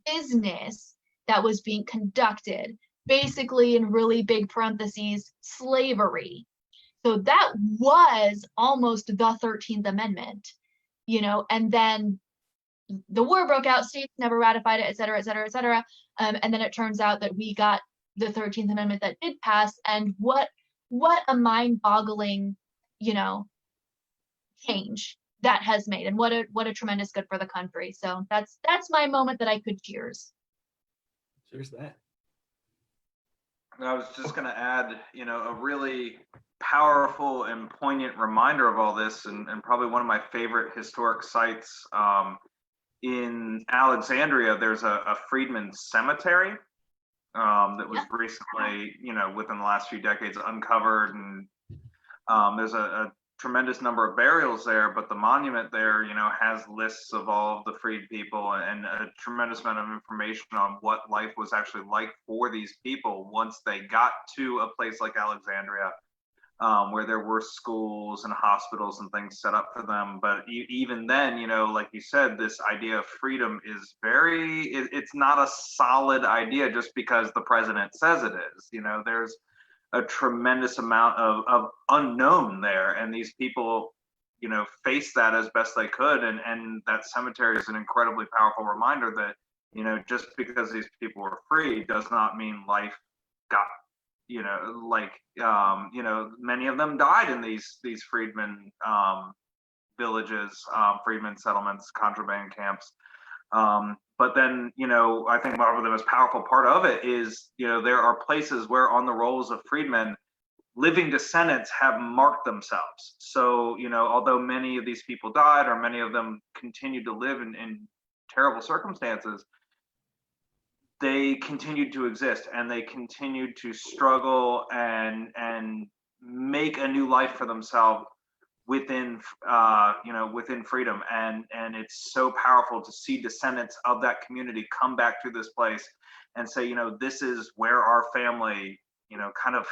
business that was being conducted, basically in really big parentheses, slavery. So that was almost the 13th Amendment, you know, and then the war broke out, states never ratified it, et cetera, et cetera, et cetera. And then it turns out that we got the 13th Amendment that did pass, and what a mind-boggling, you know, change that has made, and what a tremendous good for the country. So that's my moment that I could cheers. Cheers that. I was just going to add, you know, a really powerful and poignant reminder of all this, and probably one of my favorite historic sites in Alexandria. There's a freedman cemetery that was recently, you know, within the last few decades uncovered, and there's a tremendous number of burials there, but the monument there, you know, has lists of all of the freed people and a tremendous amount of information on what life was actually like for these people once they got to a place like Alexandria, where there were schools and hospitals and things set up for them. But even then, you know, like you said, this idea of freedom is it's not a solid idea just because the president says it is. You know, there's a tremendous amount of unknown there, and these people, you know, face that as best they could, and that cemetery is an incredibly powerful reminder that, you know, just because these people were free does not mean life got, you know, like you know, many of them died in these freedmen villages, freedmen settlements, contraband camps. But then, you know, I think probably the most powerful part of it is, you know, there are places where on the rolls of freedmen living descendants have marked themselves. So, you know, although many of these people died, or many of them continued to live in terrible circumstances, they continued to exist, and they continued to struggle and make a new life for themselves within within freedom. And it's so powerful to see descendants of that community come back to this place and say, you know, this is where our family, you know, kind of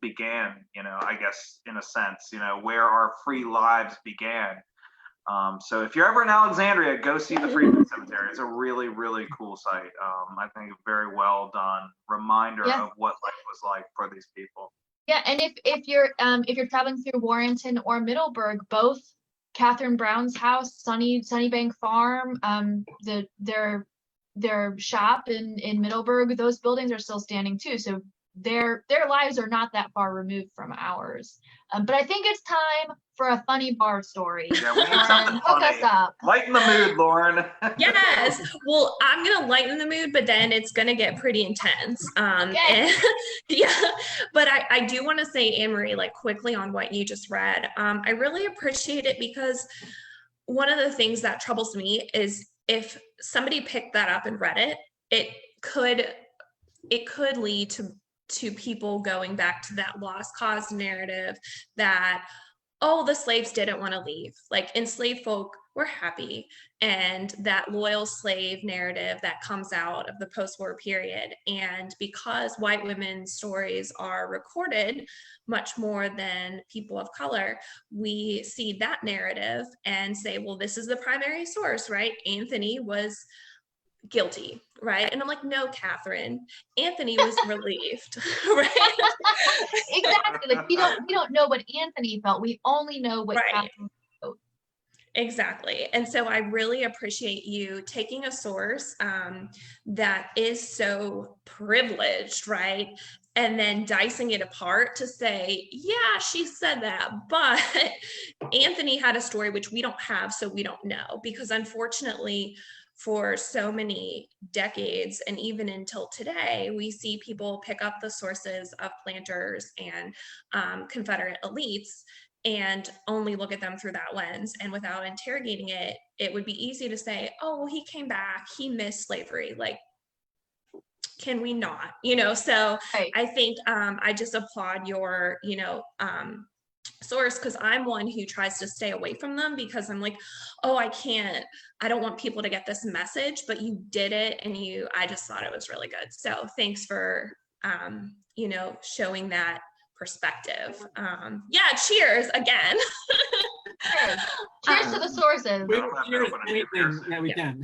began, you know, I guess in a sense, you know, where our free lives began. So if you're ever in Alexandria, go see the Freedman Cemetery. It's a really, really cool site. I think a very well done reminder of what life was like for these people. Yeah, and if you're traveling through Warrenton or Middleburg, both Katherine Brown's house, Sunnybank Farm, their shop in Middleburg, those buildings are still standing too. So their lives are not that far removed from ours. But I think it's time for a funny bar story. Yeah, we need something hook funny. us up. Lighten the mood, Lauren. Yes. Well, I'm gonna lighten the mood, but then it's gonna get pretty intense. Okay. Yeah. But I do want to say, Anne-Marie, like quickly on what you just read. I really appreciate it, because one of the things that troubles me is if somebody picked that up and read it, it could lead to people going back to that lost cause narrative that, oh, the slaves didn't want to leave. Like, enslaved folk were happy. And that loyal slave narrative that comes out of the post-war period. And because white women's stories are recorded much more than people of color, we see that narrative and say, well, this is the primary source, right? Anthony was guilty, right? And I'm like, no, Katherine, Anthony was relieved, right? Exactly. Like we don't know what Anthony felt. We only know what Katherine felt. Exactly. And so I really appreciate you taking a source that is so privileged, right? And then dicing it apart to say, yeah, she said that, but Anthony had a story which we don't have, so we don't know. Because unfortunately, for so many decades and even until today, we see people pick up the sources of planters and Confederate elites and only look at them through that lens. And without interrogating it, it would be easy to say, oh, well, he came back, he missed slavery. Like, can we not? You know, so right. I think I just applaud your, source, because I'm one who tries to stay away from them, because I'm like, oh, I don't want people to get this message, but you did it, and I just thought it was really good. So thanks for, showing that perspective. Yeah, cheers again. Cheers to the sources. We can.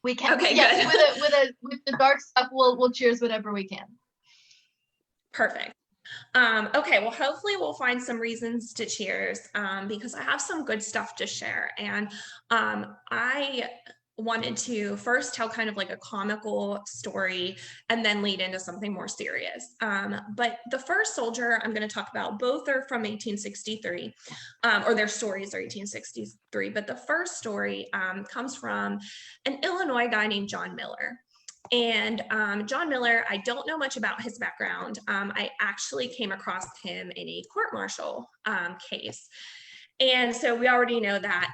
We can. Okay, yes, good. With the dark stuff, we'll cheers whatever we can. Perfect. Okay, well, hopefully we'll find some reasons to cheers, because I have some good stuff to share. And I wanted to first tell kind of like a comical story and then lead into something more serious. But the first soldier I'm going to talk about, both are from 1863, or their stories are 1863. But the first story comes from an Illinois guy named John Miller. And John Miller, I don't know much about his background. I actually came across him in a court-martial case. And so we already know that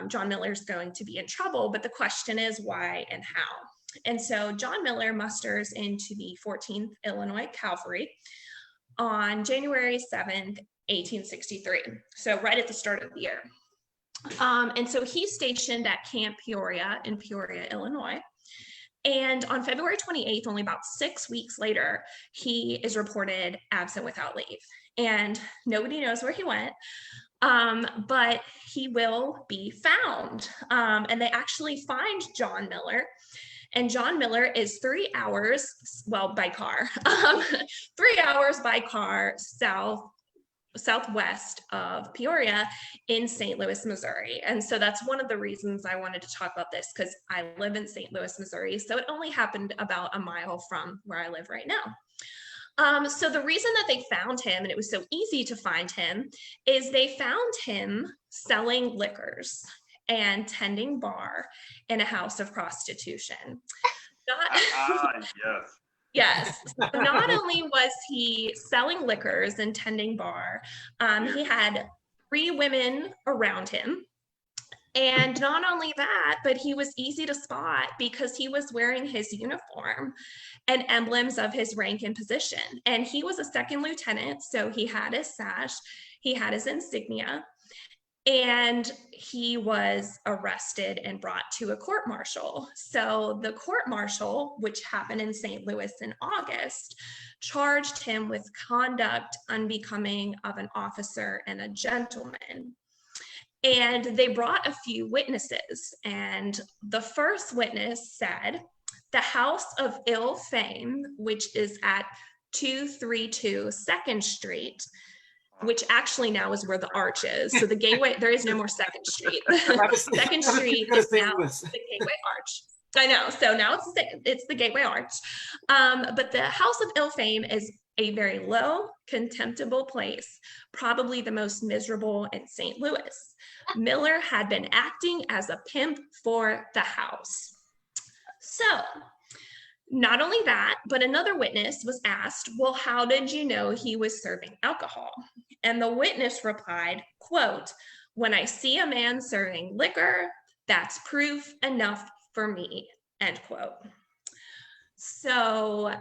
John Miller is going to be in trouble, but the question is why and how. And so John Miller musters into the 14th Illinois Cavalry on January 7th, 1863. So right at the start of the year. And so he's stationed at Camp Peoria in Peoria, Illinois. And on February 28th, only about 6 weeks later, he is reported absent without leave. And nobody knows where he went, but he will be found. And they actually find John Miller. And John Miller is 3 hours, well, by car, 3 hours by car southwest of Peoria in St. Louis, Missouri. And so that's one of the reasons I wanted to talk about this, because I live in St. Louis, Missouri. So it only happened about a mile from where I live right now. So the reason that they found him, and it was so easy to find him, is they found him selling liquors and tending bar in a house of prostitution. Yes. Yes. Not only was he selling liquors and tending bar, he had 3 women around him. And not only that, but he was easy to spot because he was wearing his uniform and emblems of his rank and position. And he was a 2nd lieutenant, so he had his sash, he had his insignia, and he was arrested and brought to a court-martial. So the court-martial, which happened in St. Louis in August, charged him with conduct unbecoming of an officer and a gentleman. And they brought a few witnesses. And the first witness said, the house of ill fame, which is at 232 2nd Street, which actually now is where the arch is. So the gateway, there is no more 2nd Street. 2nd Street is now the gateway arch. I know, so now it's the gateway arch. But the house of ill fame is a very low, contemptible place, probably the most miserable in St. Louis. Miller had been acting as a pimp for the house. So not only that, but another witness was asked, well, how did you know he was serving alcohol? And the witness replied, quote, when I see a man serving liquor, that's proof enough for me, end quote. So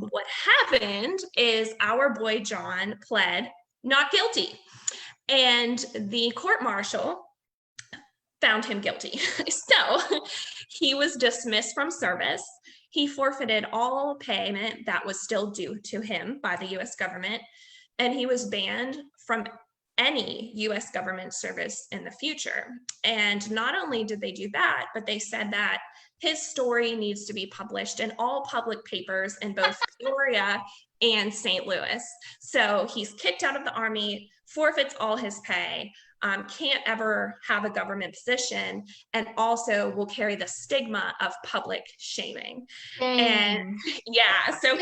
what happened is our boy John pled not guilty, and the court-martial found him guilty. So he was dismissed from service. He forfeited all payment that was still due to him by the U.S. government, and he was banned from any U.S. government service in the future. And not only did they do that, but they said that his story needs to be published in all public papers in both Peoria and St. Louis. So he's kicked out of the Army, forfeits all his pay, can't ever have a government position, and also will carry the stigma of public shaming. Shame. And yeah, so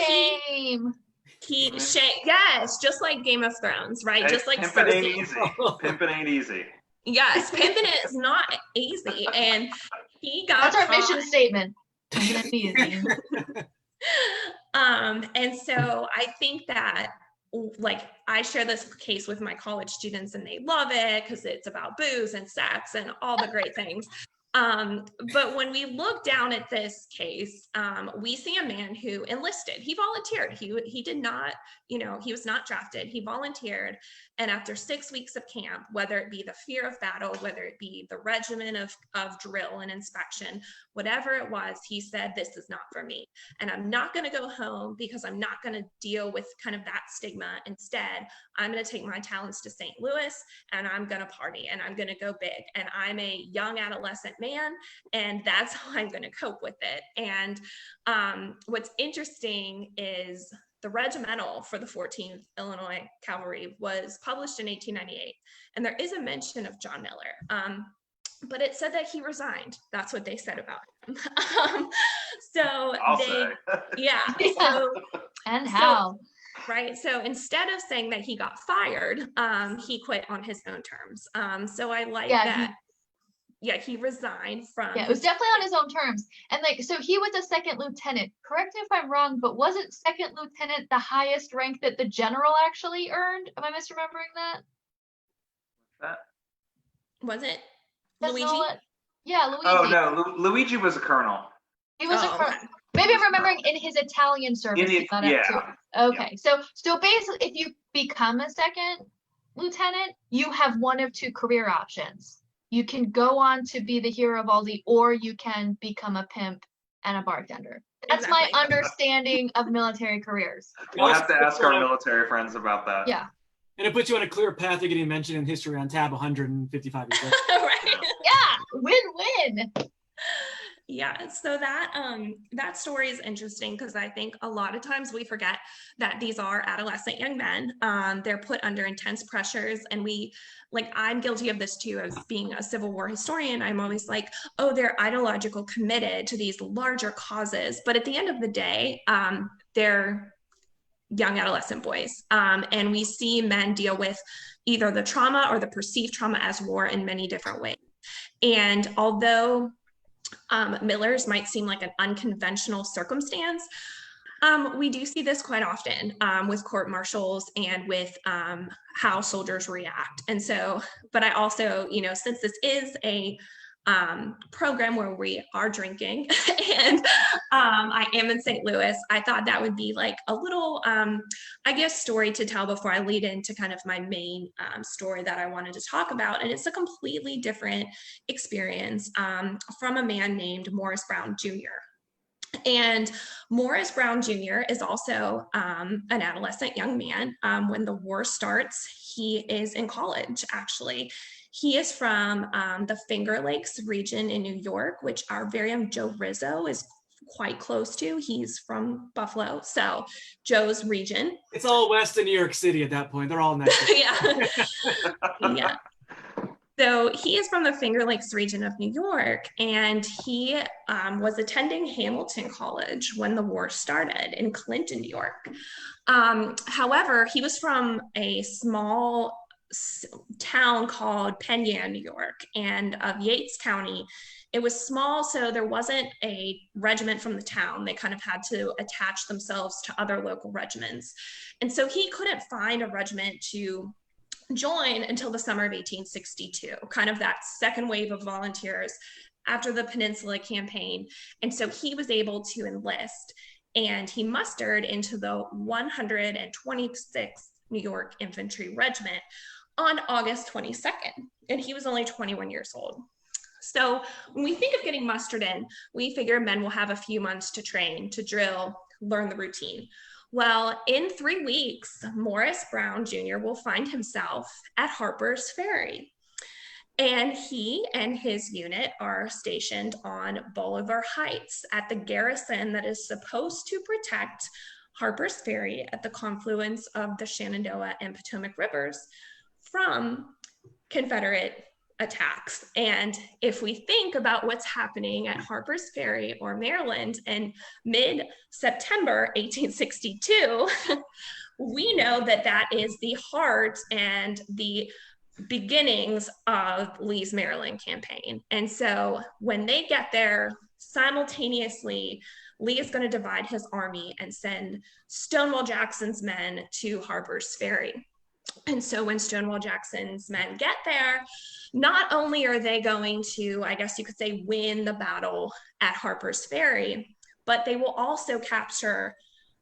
yes, just like Game of Thrones, right? Just like pimping ain't easy. Pimping ain't easy. Yes, pimping is not easy, and he got that's our mission statement. Pimping ain't easy. And so I think that, like, I share this case with my college students and they love it because it's about booze and sex and all the great things. But when we look down at this case, we see a man who enlisted. He volunteered. He did not, he was not drafted. He volunteered. And after 6 weeks of camp, whether it be the fear of battle, whether it be the regimen of drill and inspection, whatever it was, he said, this is not for me. And I'm not going to go home because I'm not going to deal with kind of that stigma. Instead, I'm going to take my talents to St. Louis and I'm going to party and I'm going to go big. And I'm a young adolescent man, and that's how I'm going to cope with it. And what's interesting is the regimental for the 14th Illinois Cavalry was published in 1898, and there is a mention of John Miller, but it said that he resigned. That's what they said about him. And how? Right. So instead of saying that he got fired, he quit on his own terms. So I like that. He resigned from. Yeah, it was definitely on his own terms. And so he was a 2nd lieutenant. Correct me if I'm wrong, but wasn't 2nd lieutenant the highest rank that the general actually earned? Am I misremembering that? Was it Luigi? Luigi? Yeah, Luigi. Oh no, Luigi was a colonel. He was a colonel. Okay. Maybe I'm remembering in his Italian service. He got up too. Okay, so basically, if you become a 2nd lieutenant, you have one of 2 career options. You can go on to be the hero of Aldi, or you can become a pimp and a bartender. That's my understanding of military careers. We'll have to ask our military friends about that. Yeah. And it puts you on a clear path to getting mentioned in history on tab 155 years old. Right. Yeah, win-win. Yeah, so that story is interesting because I think a lot of times we forget that these are adolescent young men. They're put under intense pressures, and I'm guilty of this too, as being a Civil War historian. I'm always like, oh, they're ideological committed to these larger causes, but at the end of the day, they're young adolescent boys, and we see men deal with either the trauma or the perceived trauma as war in many different ways. And although Miller's might seem like an unconventional circumstance, We do see this quite often with court martials and with how soldiers react. And so, but I also, since this is a program where we are drinking and I am in St. Louis, I thought that would be like a little, story to tell before I lead into kind of my main story that I wanted to talk about. And it's a completely different experience from a man named Morris Brown Jr. And Morris Brown Jr. is also an adolescent young man. When the war starts, he is in college, actually. He is from the Finger Lakes region in New York, which our very own Joe Rizzo is quite close to. He's from Buffalo, so Joe's region. It's all west of New York City at that point. They're all next. Yeah. Yeah. So he is from the Finger Lakes region of New York, and he was attending Hamilton College when the war started in Clinton, New York. However, he was from a small town called Piedmont, New York, and of Yates County. It was small, so there wasn't a regiment from the town. They kind of had to attach themselves to other local regiments. And so he couldn't find a regiment to join until the summer of 1862, kind of that second wave of volunteers after the Peninsula Campaign. And so he was able to enlist, and he mustered into the 126th New York Infantry Regiment on August 22nd, and he was only 21 years old. So when we think of getting mustered in, we figure men will have a few months to train, to drill, learn the routine. Well, in 3 weeks, Morris Brown Jr. will find himself at Harpers Ferry. And he and his unit are stationed on Bolivar Heights at the garrison that is supposed to protect Harpers Ferry at the confluence of the Shenandoah and Potomac rivers from Confederate attacks. And if we think about what's happening at Harpers Ferry or Maryland in mid-September 1862, we know that that is the heart and the beginnings of Lee's Maryland campaign. And so when they get there, simultaneously, Lee is going to divide his army and send Stonewall Jackson's men to Harpers Ferry. And so when Stonewall Jackson's men get there, not only are they going to, I guess you could say, win the battle at Harpers Ferry, but they will also capture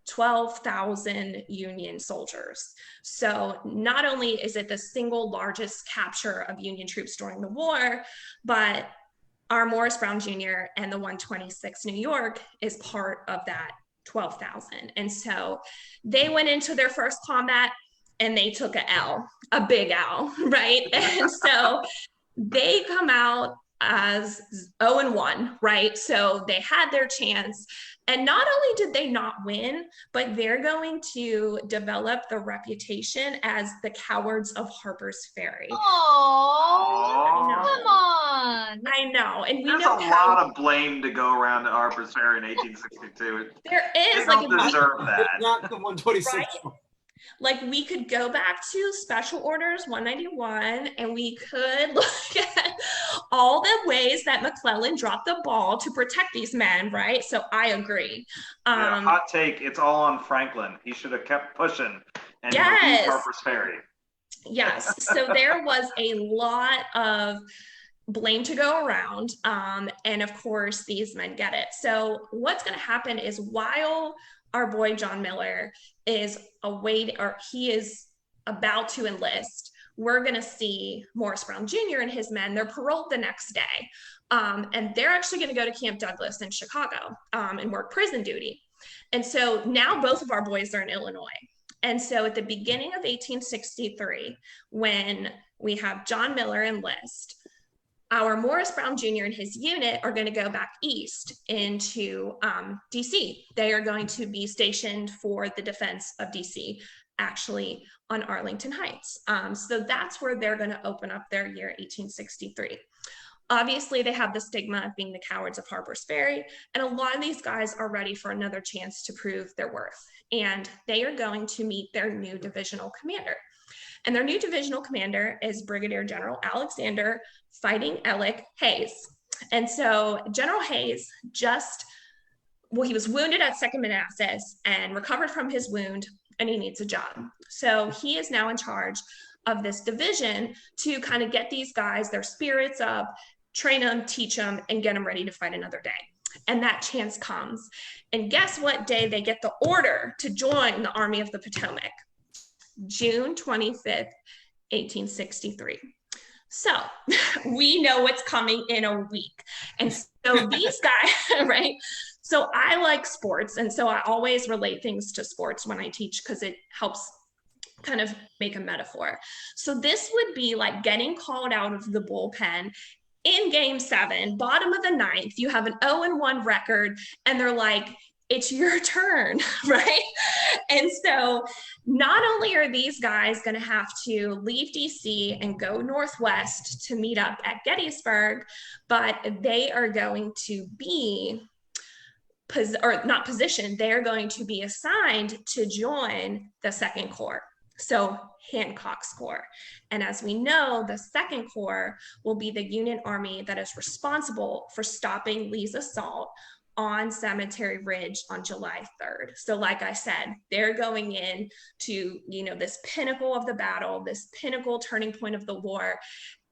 12,000 Union soldiers. So not only is it the single largest capture of Union troops during the war, but our Morris Brown Jr. and the 126th New York is part of that 12,000. And so they went into their first combat and they took a L, a big L, right? And so they come out as 0-1, right? So they had their chance. And not only did they not win, but they're going to develop the reputation as the cowards of Harpers Ferry. Oh, come on. I know. And there's a lot of blame to go around at Harpers Ferry in 1862. There is. They don't deserve that. Not the 126th. Right? Like, we could go back to Special Orders 191 and we could look at all the ways that McClellan dropped the ball to protect these men, right? So I agree. Yeah, hot take, it's all on Franklin. He should have kept pushing and yes. Harpers Ferry. Yes, so there was a lot of blame to go around. And of course, these men get it. So what's going to happen is while our boy John Miller is he is about to enlist, we're going to see Morris Brown Jr. and his men. They're paroled the next day. And they're actually going to go to Camp Douglas in Chicago and work prison duty. And so now both of our boys are in Illinois. And so at the beginning of 1863, when we have John Miller enlist, our Morris Brown Jr. and his unit are going to go back east into DC. They are going to be stationed for the defense of DC, actually on Arlington Heights. So that's where they're going to open up their year 1863. Obviously, they have the stigma of being the cowards of Harpers Ferry, and a lot of these guys are ready for another chance to prove their worth. And they are going to meet their new divisional commander. And their new divisional commander is Brigadier General Alexander Fighting Ellick Hayes. And so General Hayes just well, he was wounded at 2nd Manassas and recovered from his wound, and he needs a job. So he is now in charge of this division to kind of get these guys, their spirits up, train them, teach them, and get them ready to fight another day. And that chance comes. And guess what day they get the order to join the Army of the Potomac? June 25th, 1863. So we know what's coming in a week. And so these guys, right? So I like sports. And so I always relate things to sports when I teach because it helps kind of make a metaphor. So this would be like getting called out of the bullpen in game 7, bottom of the 9th. You have an 0-1 record, and they're like, it's your turn, right? And so not only are these guys going to have to leave DC and go northwest to meet up at Gettysburg, but they are going to be not positioned, they're going to be assigned to join the 2nd Corps. So Hancock's Corps. And as we know, the 2nd Corps will be the Union Army that is responsible for stopping Lee's assault on Cemetery Ridge on July 3rd. So like I said, they're going in to, this pinnacle of the battle, this pinnacle turning point of the war,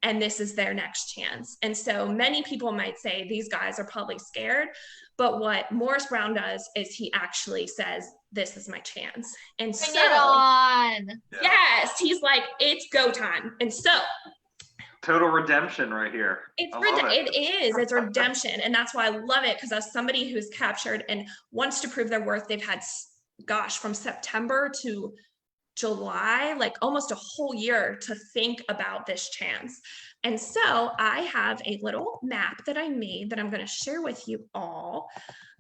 and this is their next chance. And so many people might say these guys are probably scared, but what Morris Brown does is he actually says, this is my chance. And Bring it on. Yes, he's like, it's go time. And so total redemption right here. It's redemption. And that's why I love it, because as somebody who's captured and wants to prove their worth, they've had, from September to July, like almost a whole year to think about this chance. And so I have a little map that I made that I'm going to share with you all,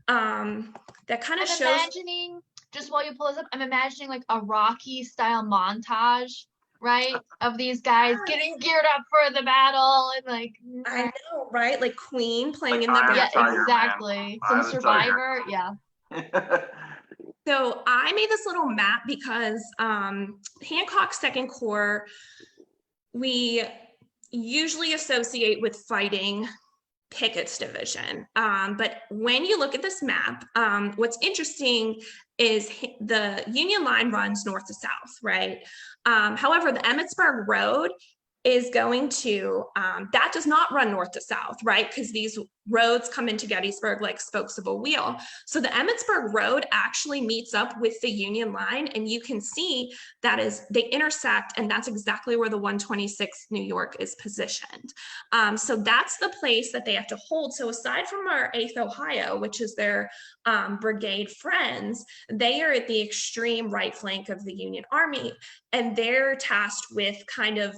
that kind of shows. Imagining, just while you pull this up, I'm imagining like a Rocky style montage, right, of these guys getting geared up for the battle, and like, I know, right, like Queen playing in the yeah, background. exactly, some Survivor, yeah. So I made this little map because Hancock's 2nd Corps, we usually associate with fighting Pickett's division. But when you look at this map, what's interesting is the Union line runs north to south, right? However, the Emmitsburg Road is going to, that does not run north to south, right? Because these roads come into Gettysburg like spokes of a wheel. So the Emmitsburg Road actually meets up with the Union line, and you can see that they intersect, and that's exactly where the 126th New York is positioned. So that's the place that they have to hold. So aside from our 8th Ohio, which is their brigade friends, they are at the extreme right flank of the Union Army, and they're tasked with kind of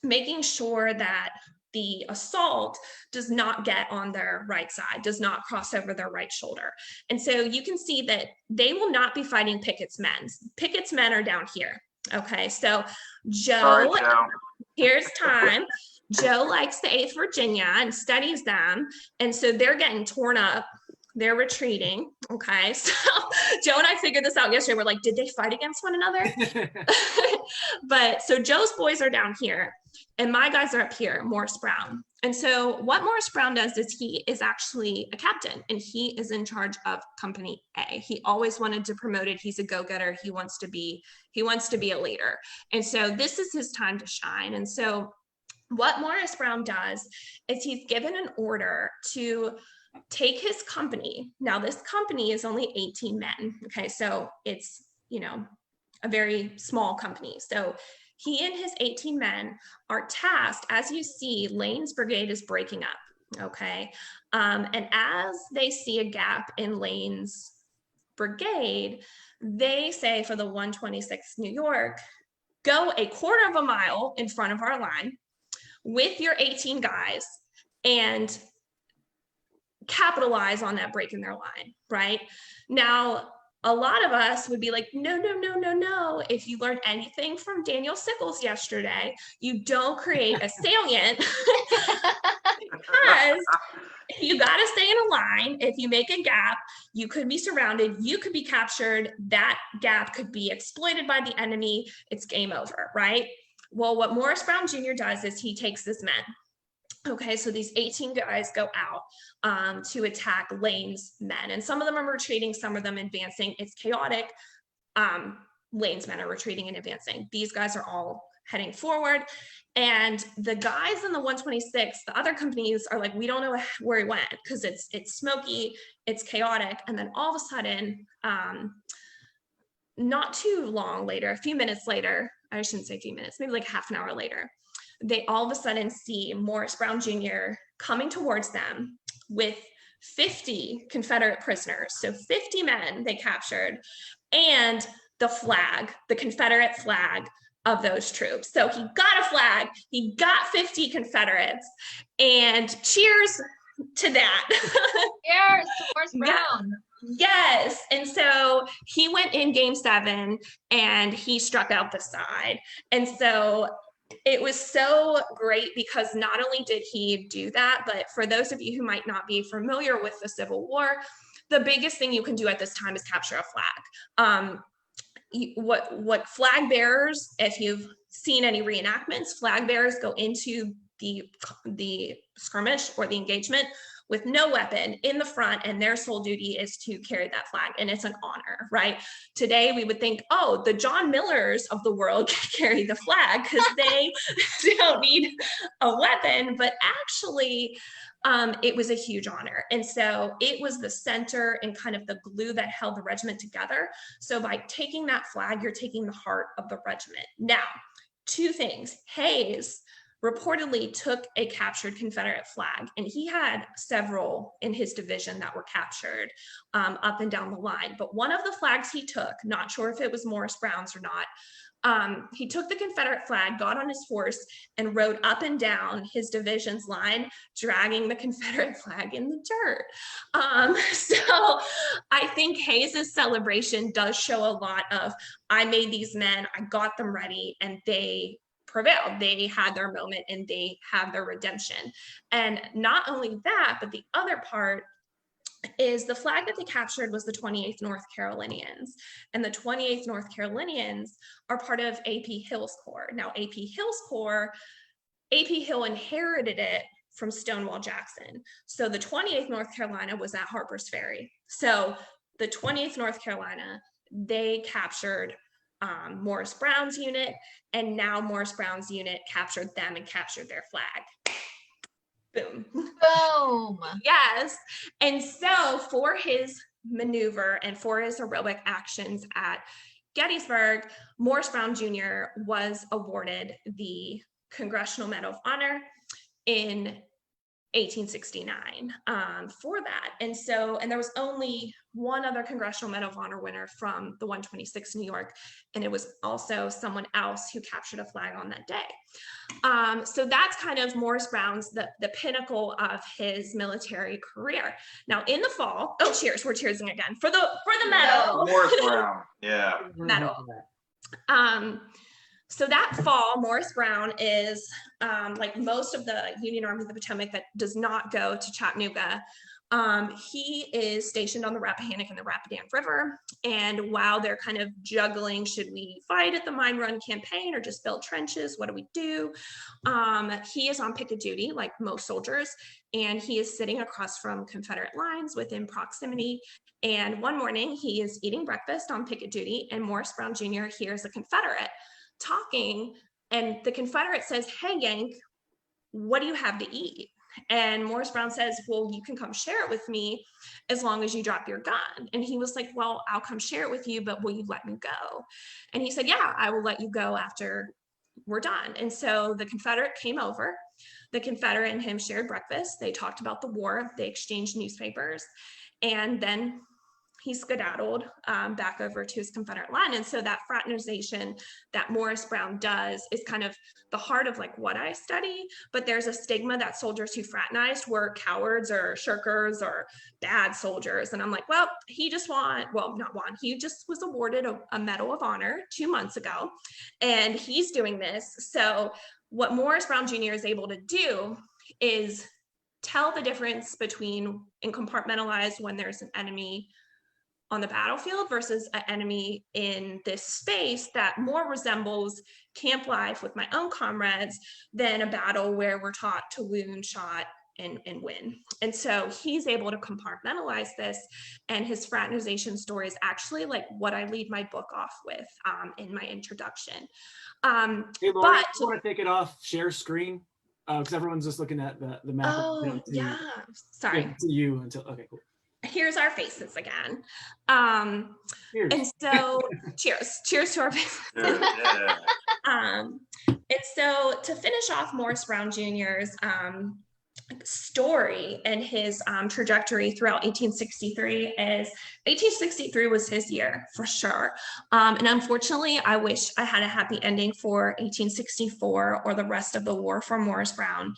making sure that the assault does not get on their right side, does not cross over their right shoulder. And so you can see that they will not be fighting Pickett's men. Pickett's men are down here. Okay, so Joe, here's time. Joe likes the 8th Virginia and studies them. And so they're getting torn up. They're retreating. Okay, so Joe and I figured this out yesterday. We're like, did they fight against one another? But so Joe's boys are down here, and my guys are up here, Morris Brown. And so what Morris Brown does is he is actually a captain, and he is in charge of Company A. He always wanted to promote it. He's a go-getter. He wants to be a leader. And so this is his time to shine. And so what Morris Brown does is he's given an order to take his company. Now this company is only 18 men. Okay, so it's, a very small company. So he and his 18 men are tasked, as you see, Lane's brigade is breaking up. Okay, and as they see a gap in Lane's brigade, they say for the 126th New York, go a quarter of a mile in front of our line with your 18 guys and capitalize on that break in their line, right? Now, a lot of us would be like, no. If you learned anything from Daniel Sickles yesterday, you don't create a salient because you got to stay in a line. If you make a gap, you could be surrounded, you could be captured, that gap could be exploited by the enemy, it's game over, right? Well, what Morris Brown Jr. does is he takes his men Okay, so these 18 guys go out to attack Lane's men, and some of them are retreating, some of them advancing. It's chaotic. Lane's men are retreating and advancing. These guys are all heading forward, and the guys in the 126, the other companies are like, we don't know where he went, because it's smoky, it's chaotic. And then all of a sudden, not too long later, a few minutes later, I shouldn't say a few minutes, maybe like half an hour later, they all of a sudden see Morris Brown Jr. coming towards them with 50 Confederate prisoners. So 50 men they captured, and the flag, the Confederate flag of those troops. So he got a flag, he got 50 Confederates, and cheers to that. Cheers to Morris Brown. Yes. And so he went in game 7 and he struck out the side. And so it was so great, because not only did he do that, but for those of you who might not be familiar with the Civil War, the biggest thing you can do at this time is capture a flag. What flag bearers, if you've seen any reenactments, flag bearers go into the skirmish or the engagement with no weapon in the front, and their sole duty is to carry that flag, and it's an honor, right? Today we would think, oh, the John Millers of the world can carry the flag because they don't need a weapon, but actually it was a huge honor. And so it was the center and kind of the glue that held the regiment together. So by taking that flag, you're taking the heart of the regiment. Now, 2 things. Hayes reportedly took a captured Confederate flag, and he had several in his division that were captured up and down the line. But one of the flags he took, not sure if it was Morris Brown's or not, he took the Confederate flag, got on his horse, and rode up and down his division's line, dragging the Confederate flag in the dirt. So I think Hayes's celebration does show a lot of, I made these men, I got them ready, and they prevailed. They had their moment and they had their redemption. And not only that, but the other part is the flag that they captured was the 28th North Carolinians. And the 28th North Carolinians are part of A.P. Hill's Corps. Now, A.P. Hill's Corps, A.P. Hill inherited it from Stonewall Jackson. So the 28th North Carolina was at Harpers Ferry. So the 28th North Carolina, they captured Morris Brown's unit, and now Morris Brown's unit captured them and captured their flag. Boom. Boom. Yes. And so for his maneuver and for his heroic actions at Gettysburg, Morris Brown Jr. was awarded the Congressional Medal of Honor in 1869 for that. And so, and there was only one other Congressional Medal of Honor winner from the 126 New York, and it was also someone else who captured a flag on that day. So that's kind of Morris Brown's, the pinnacle of his military career. Now in the fall, oh cheers, we're cheersing again for the medal. Morris Brown, yeah. Medal. So that fall, Morris Brown is, like most of the Union Army of the Potomac that does not go to Chattanooga, he is stationed on the Rappahannock and the Rapidan River. And while they're kind of juggling, should we fight at the Mine Run campaign or just build trenches? What do we do? He is on picket duty, like most soldiers, and he is sitting across from Confederate lines within proximity. And one morning he is eating breakfast on picket duty, and Morris Brown Jr. hears a Confederate talking, and the Confederate says, "Hey Yank, what do you have to eat?" And Morris Brown says, "Well, you can come share it with me as long as you drop your gun." And he was like, "Well, I'll come share it with you, but will you let me go?" And he said, "Yeah, I will let you go after we're done." And so the Confederate came over. The Confederate and him shared breakfast. They talked about the war. They exchanged newspapers. And then he skedaddled back over to his Confederate line. And so that fraternization that Morris Brown does is kind of the heart of like what I study, but there's a stigma that soldiers who fraternized were cowards or shirkers or bad soldiers. And I'm like, well, he just he just was awarded a Medal of Honor 2 months ago, and he's doing this. So what Morris Brown Jr. is able to do is tell the difference between and compartmentalize when there's an enemy on the battlefield versus an enemy in this space that more resembles camp life with my own comrades than a battle where we're taught to wound, shot, and win. And so he's able to compartmentalize this, and his fraternization story is actually like what I lead my book off with in my introduction. Hey, Laura, you want to take it off share screen? Because everyone's just looking at the map. Oh, yeah. Sorry. Yeah, to you until, okay, cool. Here's our faces again. And so cheers to our faces. Yeah. And so to finish off Morris Brown Jr.'s story and his trajectory throughout 1863 is 1863 was his year for sure. And unfortunately, I wish I had a happy ending for 1864 or the rest of the war for Morris Brown.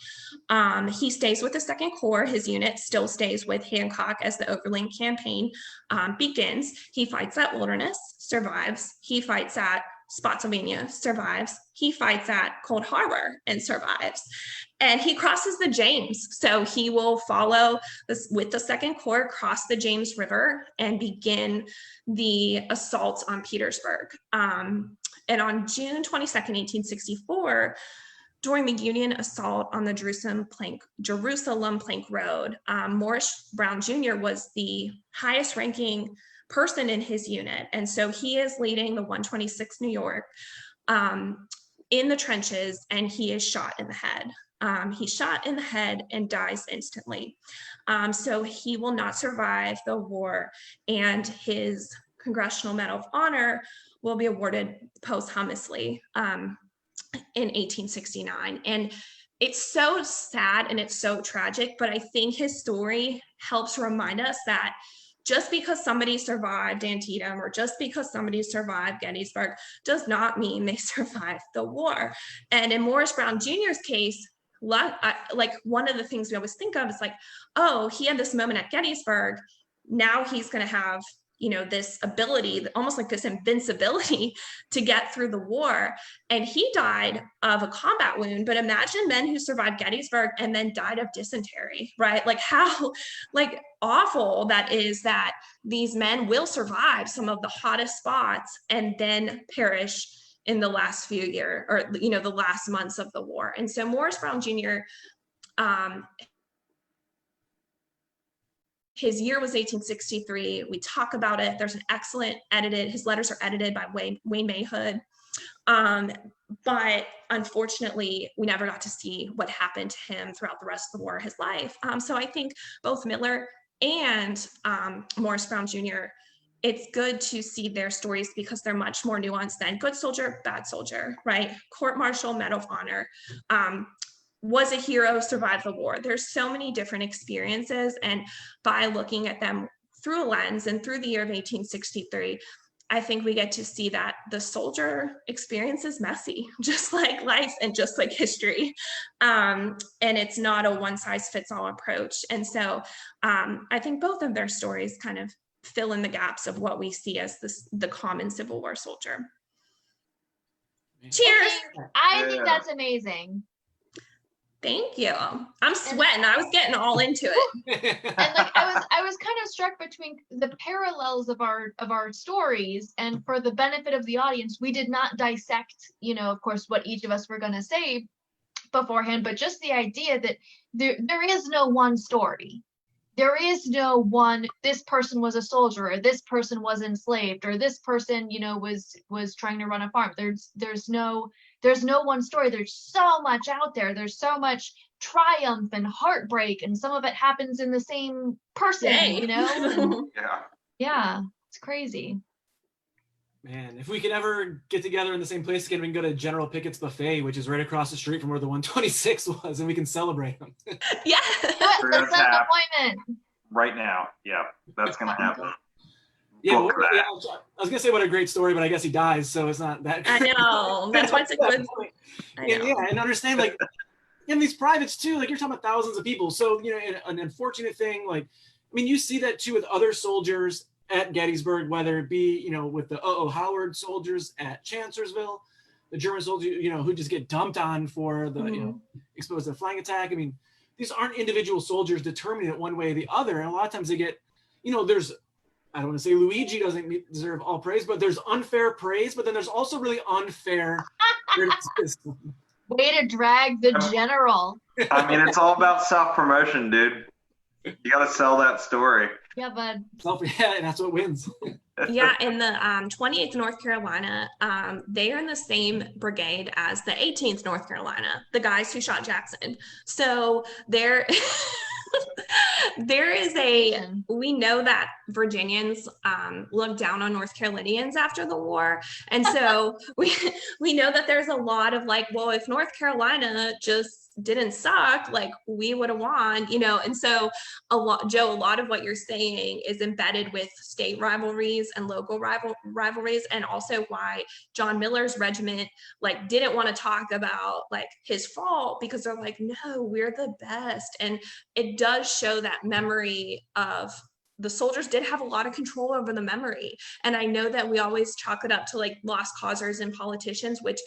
He stays with the Second Corps. His unit still stays with Hancock as the Overland Campaign begins. He fights at Wilderness, survives. He fights at Spotsylvania, survives. He fights at Cold Harbor and survives. And he crosses the James. So he will follow this with the Second Corps, cross the James River and begin the assault on Petersburg. And on June 22nd, 1864, during the Union assault on the Jerusalem Plank Road, Morris Brown Jr. was the highest ranking person in his unit. And so he is leading the 126th New York in the trenches, and he is shot in the head. He's shot in the head and dies instantly. So he will not survive the war, and his Congressional Medal of Honor will be awarded posthumously in 1869. And it's so sad and it's so tragic, but I think his story helps remind us that just because somebody survived Antietam or just because somebody survived Gettysburg does not mean they survived the war. And in Morris Brown Jr.'s case, like one of the things we always think of is like, oh, he had this moment at Gettysburg. Now he's going to have, you know, this ability, almost like this invincibility to get through the war. And he died of a combat wound. But imagine men who survived Gettysburg and then died of dysentery, right? Like how awful that is, that these men will survive some of the hottest spots and then perish in the last few years, or, you know, the last months of the war. And so Morris Brown Jr., his year was 1863. We talk about it. There's an excellent his letters are edited by Wayne Mayhood. But unfortunately, we never got to see what happened to him throughout the rest of the war, his life. So I think both Miller and Morris Brown Jr., it's good to see their stories because they're much more nuanced than good soldier, bad soldier, right? Court-martial, Medal of Honor, was a hero, survived the war. There's so many different experiences, and by looking at them through a lens and through the year of 1863, I think we get to see that the soldier experience is messy, just like life and just like history. And it's not a one-size-fits-all approach. And so I think both of their stories kind of fill in the gaps of what we see as the common Civil War soldier. Cheers. I think that's amazing. Thank you. I'm sweating. I was getting all into it. And like I was kind of struck between the parallels of our stories, and for the benefit of the audience, we did not dissect, you know, of course, what each of us were going to say beforehand, but just the idea that there is no one story. There is no one, this person was a soldier, or this person was enslaved, or this person, you know, was trying to run a farm. There's no one story. There's so much out there. There's so much triumph and heartbreak, and some of it happens in the same person, you know? Yeah, it's crazy. Man, if we could ever get together in the same place again, we can go to General Pickett's Buffet, which is right across the street from where the 126 was, and we can celebrate them. Yeah. Let's set an appointment. Right now. Yeah, that's going to happen. Yeah, I was going to say what a great story, but I guess he dies, so it's not that. I know. That's why it's a good point. Yeah, and understand, like, in these privates too, like you're talking about thousands of people. So, you know, an unfortunate thing, like, I mean, you see that too with other soldiers at Gettysburg, whether it be, you know, with the Howard soldiers at Chancellorsville, the German soldiers, you know, who just get dumped on for the, you know, exposed to the flying attack. I mean, these aren't individual soldiers determining it one way or the other. And a lot of times they get, you know, there's I don't want to say Luigi doesn't deserve all praise, but there's unfair praise, but then there's also really unfair criticism. Way to drag the general. I mean, it's all about self-promotion, dude. You got to sell that story. Yeah, bud. Yeah, and that's what wins. Yeah, in the 28th North Carolina, they are in the same brigade as the 18th North Carolina, the guys who shot Jackson. So there, we know that Virginians looked down on North Carolinians after the war. And so we know that there's a lot of like, well, if North Carolina just didn't suck, like we would have won, you know. And so Joe, a lot of what you're saying is embedded with state rivalries and local rivalries, and also why John Miller's regiment like didn't want to talk about like his fault, because they're like, no, we're the best. And it does show that memory of the soldiers did have a lot of control over the memory. And I know that we always chalk it up to like lost causers and politicians, which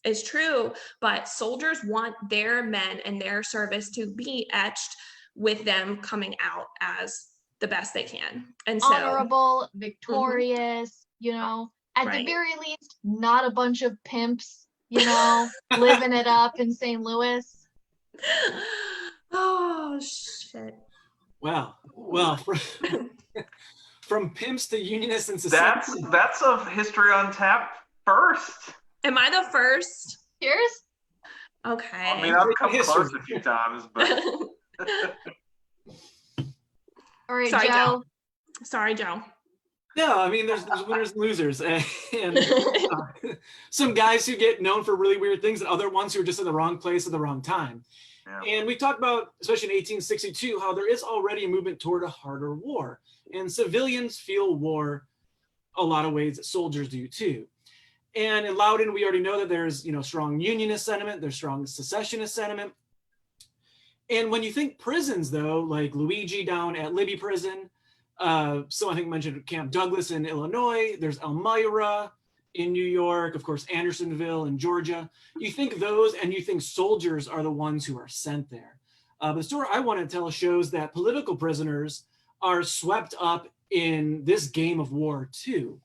is true, but soldiers want their men and their service to be etched with them coming out as the best they can. And so honorable, victorious, you know, at the very least, not a bunch of pimps, you know, living it up in St. Louis. Oh, shit. Well, from pimps to unionists and society. That's a history on tap first. Am I the first? Cheers. Okay. I mean, I've come close a few times, but. All right, Sorry, Joe. Sorry, Joe. Yeah, I mean, there's winners and losers, and some guys who get known for really weird things, and other ones who are just in the wrong place at the wrong time. Yeah. And we talked about, especially in 1862, how there is already a movement toward a harder war, and civilians feel war a lot of ways that soldiers do too. And in Loudoun, we already know that there's, you know, strong unionist sentiment, there's strong secessionist sentiment. And when you think prisons, though, like Luigi down at Libby Prison, so I think mentioned Camp Douglas in Illinois, there's Elmira in New York, of course, Andersonville in Georgia. You think those, and you think soldiers are the ones who are sent there. The story I want to tell shows that political prisoners are swept up in this game of war too.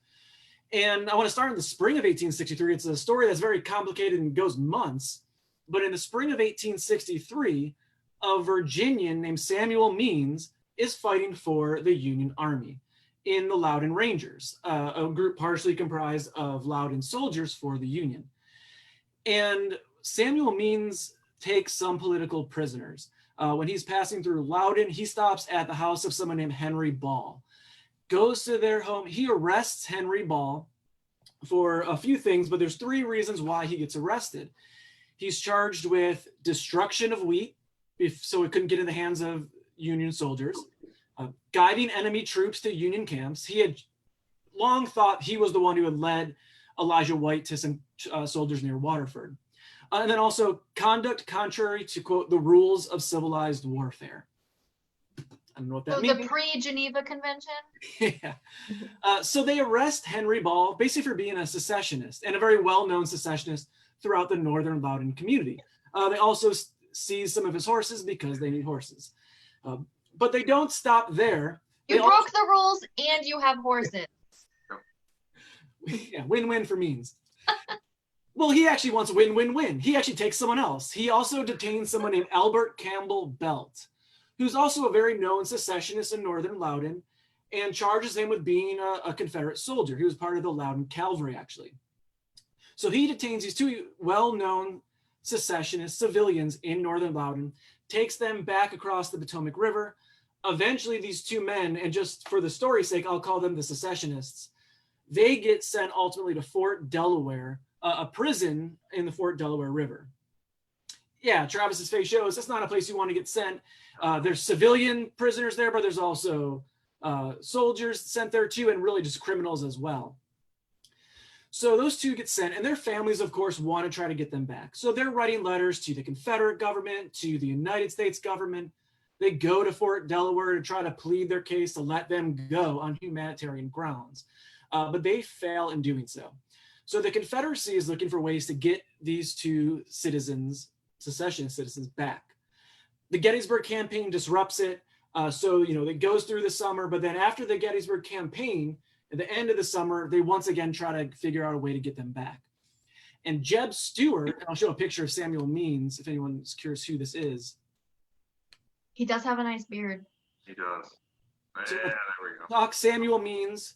And I want to start in the spring of 1863. It's a story that's very complicated and goes months. But in the spring of 1863, a Virginian named Samuel Means is fighting for the Union Army in the Loudoun Rangers, a group partially comprised of Loudoun soldiers for the Union. And Samuel Means takes some political prisoners. When he's passing through Loudoun, he stops at the house of someone named Henry Ball. Goes to their home. He arrests Henry Ball for a few things, but there's three reasons why he gets arrested. He's charged with destruction of wheat, so it couldn't get in the hands of Union soldiers, guiding enemy troops to Union camps. He had long thought he was the one who had led Elijah White to some soldiers near Waterford. And then also conduct contrary to, quote, the rules of civilized warfare. I don't know what that means. The pre-Geneva Convention? Yeah. So they arrest Henry Ball basically for being a secessionist, and a very well-known secessionist throughout the northern Loudoun community. They also seize some of his horses because they need horses. But they don't stop there. You broke the rules and you have horses. Yeah, win-win for Means. Well, he actually wants win-win-win. He actually takes someone else. He also detains someone named Albert Campbell Belt, who's also a very known secessionist in northern Loudoun, and charges him with being a Confederate soldier. He was part of the Loudoun Cavalry, actually. So he detains these two well-known secessionist civilians in northern Loudoun, takes them back across the Potomac River. Eventually, these two men, and just for the story's sake, I'll call them the secessionists, they get sent ultimately to Fort Delaware, a prison in the Fort Delaware River. Yeah, Travis's face shows that's not a place you want to get sent. There's civilian prisoners there, but there's also soldiers sent there too, and really just criminals as well. So those two get sent, and their families, of course, want to try to get them back. So they're writing letters to the Confederate government, to the United States government. They go to Fort Delaware to try to plead their case to let them go on humanitarian grounds. But they fail in doing so. So the Confederacy is looking for ways to get these two citizens, secessionist citizens, back. The Gettysburg Campaign disrupts it. So, it goes through the summer, but then after the Gettysburg campaign, at the end of the summer, they once again try to figure out a way to get them back. And Jeb Stuart, and I'll show a picture of Samuel Means if anyone's curious who this is. He does have a nice beard. He does. So, Yeah, there we go. Talk Samuel Means.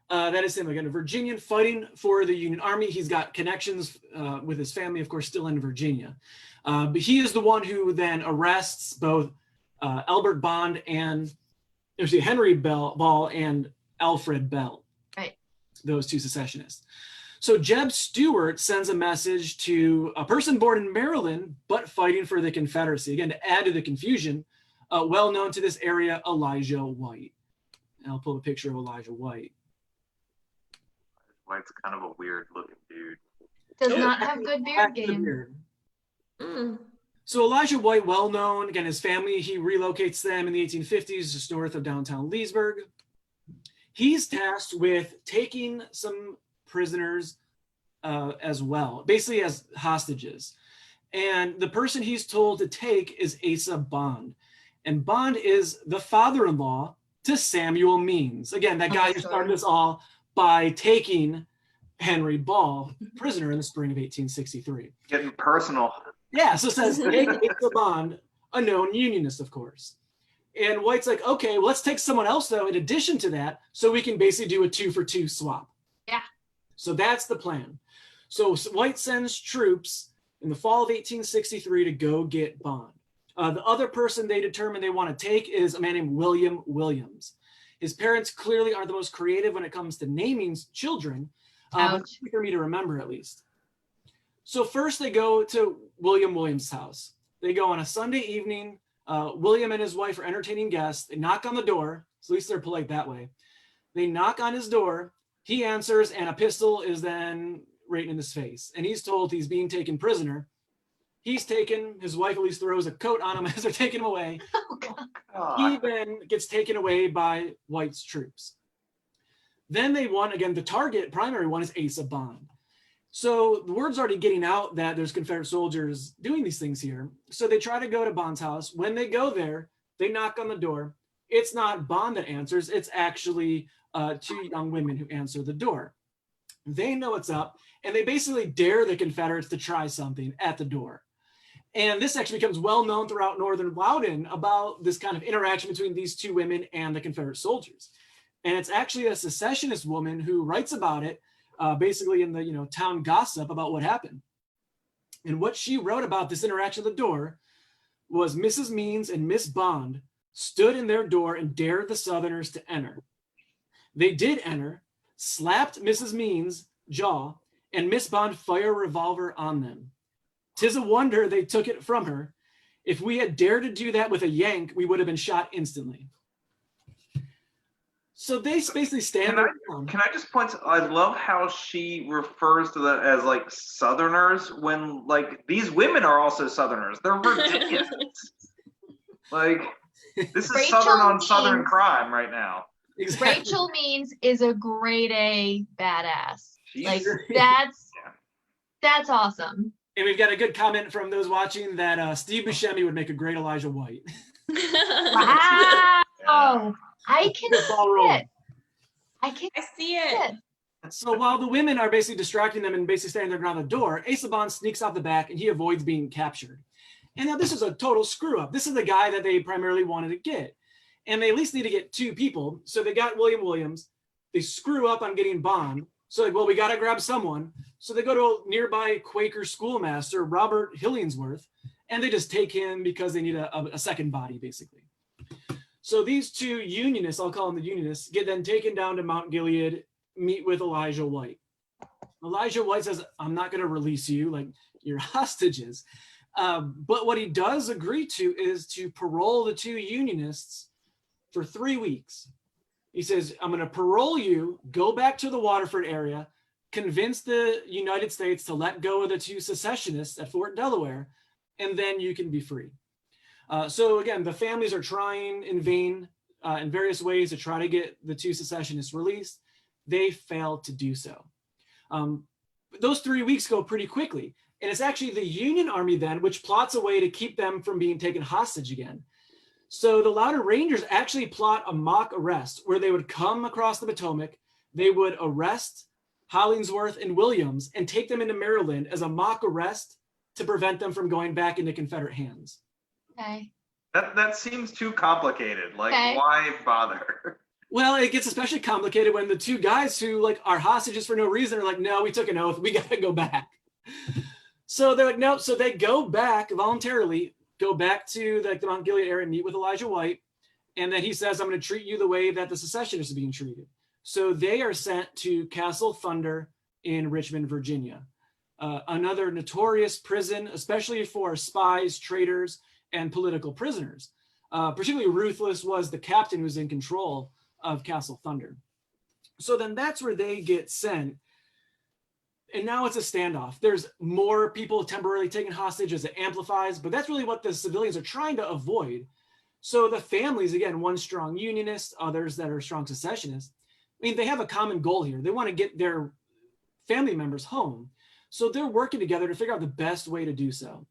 That is him again, a Virginian fighting for the Union Army. He's got connections with his family, of course, still in Virginia. But he is the one who then arrests both Albert Bond and Henry Ball and Alfred Bell, right? Those two secessionists. So Jeb Stuart sends a message to a person born in Maryland, but fighting for the Confederacy. Again, to add to the confusion, well known to this area, Elijah White. And I'll pull a picture of Elijah White. White's kind of a weird looking dude. Does not have good beard game. So Elijah White, well known, again, his family, he relocates them in the 1850s just north of downtown Leesburg. He's tasked with taking some prisoners as well, basically as hostages. And the person he's told to take is Asa Bond. And Bond is the father-in-law to Samuel Means. Again, that guy who started us all by taking Henry Ball prisoner in the spring of 1863. Getting personal. Yeah, so it says, take Asa Bond, a known unionist, of course. And White's like, okay, well, let's take someone else, though, in addition to that, so we can basically do a 2-for-2 swap. Yeah. So that's the plan. So White sends troops in the fall of 1863 to go get Bond. The other person they determine they want to take is a man named William Williams. His parents clearly aren't the most creative when it comes to naming children, but for me to remember at least. So first they go to William Williams' house. They go on a Sunday evening. William and his wife are entertaining guests. They knock on the door. So at least they're polite that way. They knock on his door. He answers, and a pistol is then right in his face. And he's told he's being taken prisoner. He's taken. His wife at least throws a coat on him as they're taking him away. Oh, God. He then gets taken away by White's troops. Then they want, again, the target, primary one is Asa Bond. So the word's already getting out that there's Confederate soldiers doing these things here. So they try to go to Bond's house. When they go there, they knock on the door. It's not Bond that answers. It's actually two young women who answer the door. They know what's up, and they basically dare the Confederates to try something at the door. And this actually becomes well known throughout northern Loudoun about this kind of interaction between these two women and the Confederate soldiers. And it's actually a secessionist woman who writes about it, basically in the town gossip about what happened. And what she wrote about this interaction at the door was Mrs. Means and Miss Bond stood in their door and dared the Southerners to enter. They did enter, slapped Mrs. Means' jaw, and Miss Bond fired a revolver on them. 'Tis a wonder they took it from her. If we had dared to do that with a Yank, we would have been shot instantly. So they basically stand around. Can I just point to, I love how she refers to them as like Southerners when like these women are also Southerners. They're Virginians. Like this is Rachel Southern on Means, Southern crime right now. Exactly. Rachel Means is a grade A badass. She's, Like yeah. that's awesome. And we've got a good comment from those watching that Steve Buscemi would make a great Elijah White. Wow. Yeah. I can Good ball see rolling. it. I can I see it. So while the women are basically distracting them and basically standing their ground at the door, Asa Bond sneaks out the back and he avoids being captured. And now this is a total screw up. This is the guy that they primarily wanted to get. And they at least need to get two people. So they got William Williams. They screw up on getting Bond. So like, well, we got to grab someone. So they go to a nearby Quaker schoolmaster, Robert Hillingsworth, and they just take him because they need a second body, basically. So these two Unionists, I'll call them the Unionists, get then taken down to Mount Gilead, meet with Elijah White. Elijah White says, I'm not going to release you, like you're hostages. But what he does agree to is to parole the two Unionists for 3 weeks. He says, I'm going to parole you, go back to the Waterford area, convince the United States to let go of the two secessionists at Fort Delaware, and then you can be free. So again, the families are trying in vain in various ways to try to get the two secessionists released. They failed to do so. Those 3 weeks go pretty quickly. And it's actually the Union Army then which plots a way to keep them from being taken hostage again. So the Loudoun Rangers actually plot a mock arrest where they would come across the Potomac, they would arrest Hollingsworth and Williams and take them into Maryland as a mock arrest to prevent them from going back into Confederate hands. Okay. That seems too complicated. Like, Okay. why bother? Well, it gets especially complicated when the two guys who like are hostages for no reason are like, no, we took an oath, we gotta go back. So they're like, no, so they go back voluntarily, go back to the Mount Gilead area, meet with Elijah White, and then he says, I'm gonna treat you the way that the secessionists are being treated. So they are sent to Castle Thunder in Richmond, Virginia. Another notorious prison, especially for spies, traitors, and political prisoners. Particularly ruthless was the captain who was in control of Castle Thunder. So then that's where they get sent. And now it's a standoff. There's more people temporarily taken hostage as it amplifies, but that's really what the civilians are trying to avoid. So the families, again, one strong unionist, others that are strong secessionists, I mean, they have a common goal here. They want to get their family members home. So they're working together to figure out the best way to do so.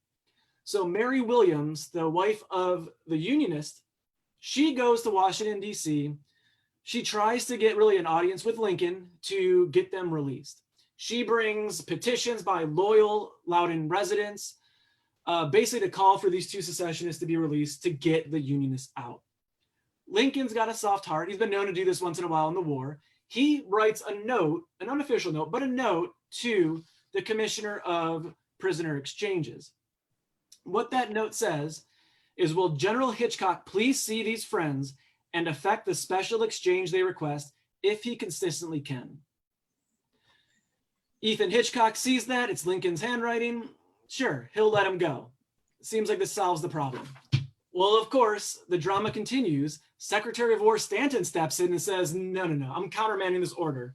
So Mary Williams, the wife of the unionist, she goes to Washington, D.C. She tries to get really an audience with Lincoln to get them released. She brings petitions by loyal Loudoun residents, basically to call for these two secessionists to be released to get the unionists out. Lincoln's got a soft heart. He's been known to do this once in a while in the war. He writes a note, an unofficial note, but a note to the Commissioner of Prisoner Exchanges. What that note says is, will General Hitchcock please see these friends and effect the special exchange they request if he consistently can? Ethan Hitchcock sees that. It's Lincoln's handwriting. Sure, he'll let him go. Seems like this solves the problem. Well, of course, the drama continues. Secretary of War Stanton steps in and says, no, I'm countermanding this order.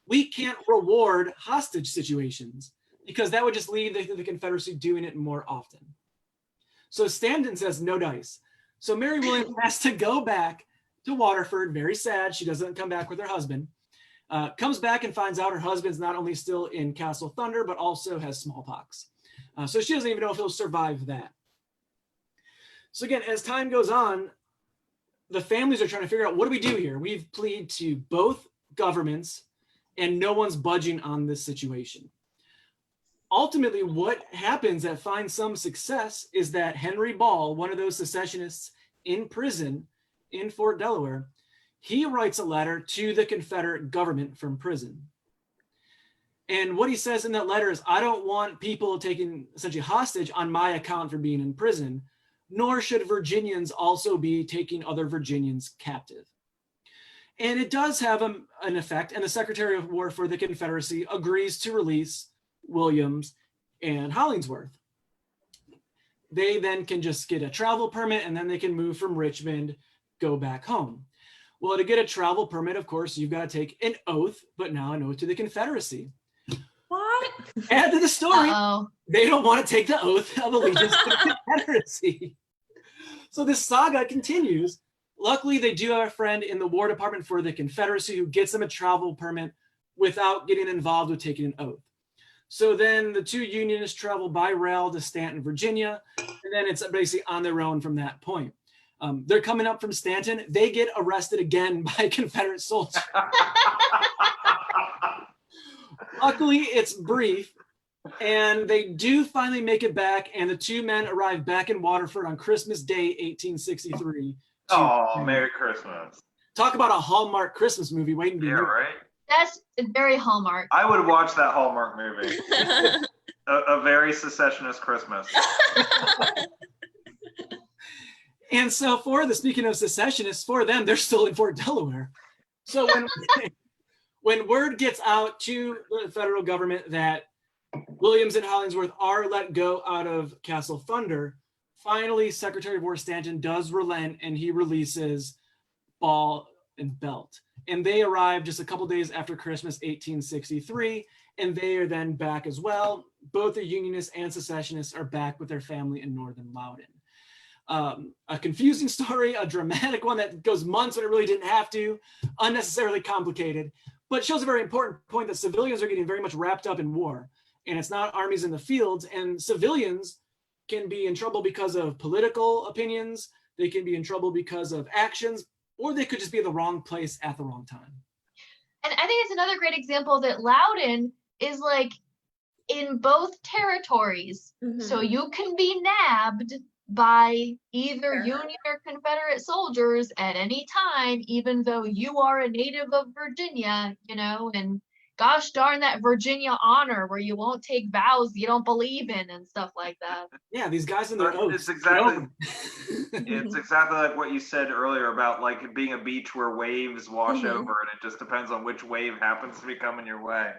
We can't reward hostage situations because that would just lead the Confederacy doing it more often. So Stanton says, no dice. So Mary Williams has to go back to Waterford, very sad. She doesn't come back with her husband. Comes back and finds out her husband's not only still in Castle Thunder, but also has smallpox. So she doesn't even know if he'll survive that. So again, as time goes on, the families are trying to figure out, what do we do here? We've pleaded to both governments and no one's budging on this situation. Ultimately, what happens that finds some success is that Henry Ball, one of those secessionists in prison in Fort Delaware, he writes a letter to the Confederate government from prison. And what he says in that letter is, I don't want people taken essentially hostage on my account for being in prison, nor should Virginians also be taking other Virginians captive. And it does have an effect, and the Secretary of War for the Confederacy agrees to release Williams and Hollingsworth. They then can just get a travel permit, and then they can move from Richmond, go back home. Well, to get a travel permit, of course, you've got to take an oath, but now an oath to the Confederacy. What? Add to the story, Uh-oh. they don't want to take the oath of allegiance to the Confederacy. So this saga continues. Luckily, they do have a friend in the War Department for the Confederacy who gets them a travel permit without getting involved with taking an oath. So then the two Unionists travel by rail to Stanton, Virginia, and then it's basically on their own from that point. They're coming up from Stanton. They get arrested again by Confederate soldiers. Luckily, it's brief, and they do finally make it back, and the two men arrive back in Waterford on Christmas Day, 1863. Oh, Merry Christmas. Talk about a Hallmark Christmas movie waiting to be Yeah, made. right? That's very Hallmark. I would watch that Hallmark movie. A very secessionist Christmas. And so speaking of secessionists, for them, they're still in Fort Delaware. So when word gets out to the federal government that Williams and Hollingsworth are let go out of Castle Thunder, finally Secretary of War Stanton does relent, and he releases Ball and Belt. And they arrive just a couple days after Christmas, 1863, and they are then back as well. Both the Unionists and secessionists are back with their family in northern Loudoun. A confusing story, a dramatic one that goes months when it really didn't have to, unnecessarily complicated, but shows a very important point that civilians are getting very much wrapped up in war, and it's not armies in the fields, and civilians can be in trouble because of political opinions. They can be in trouble because of actions, or they could just be in the wrong place at the wrong time. And I think it's another great example that Loudoun is like in both territories. So you can be nabbed by either Union or Confederate soldiers at any time, even though you are a native of Virginia, you know, and gosh darn that Virginia honor where you won't take vows you don't believe in and stuff like that. Yeah, these guys in their oaths. It's exactly like what you said earlier about like it being a beach where waves wash over, and it just depends on which wave happens to be coming your way.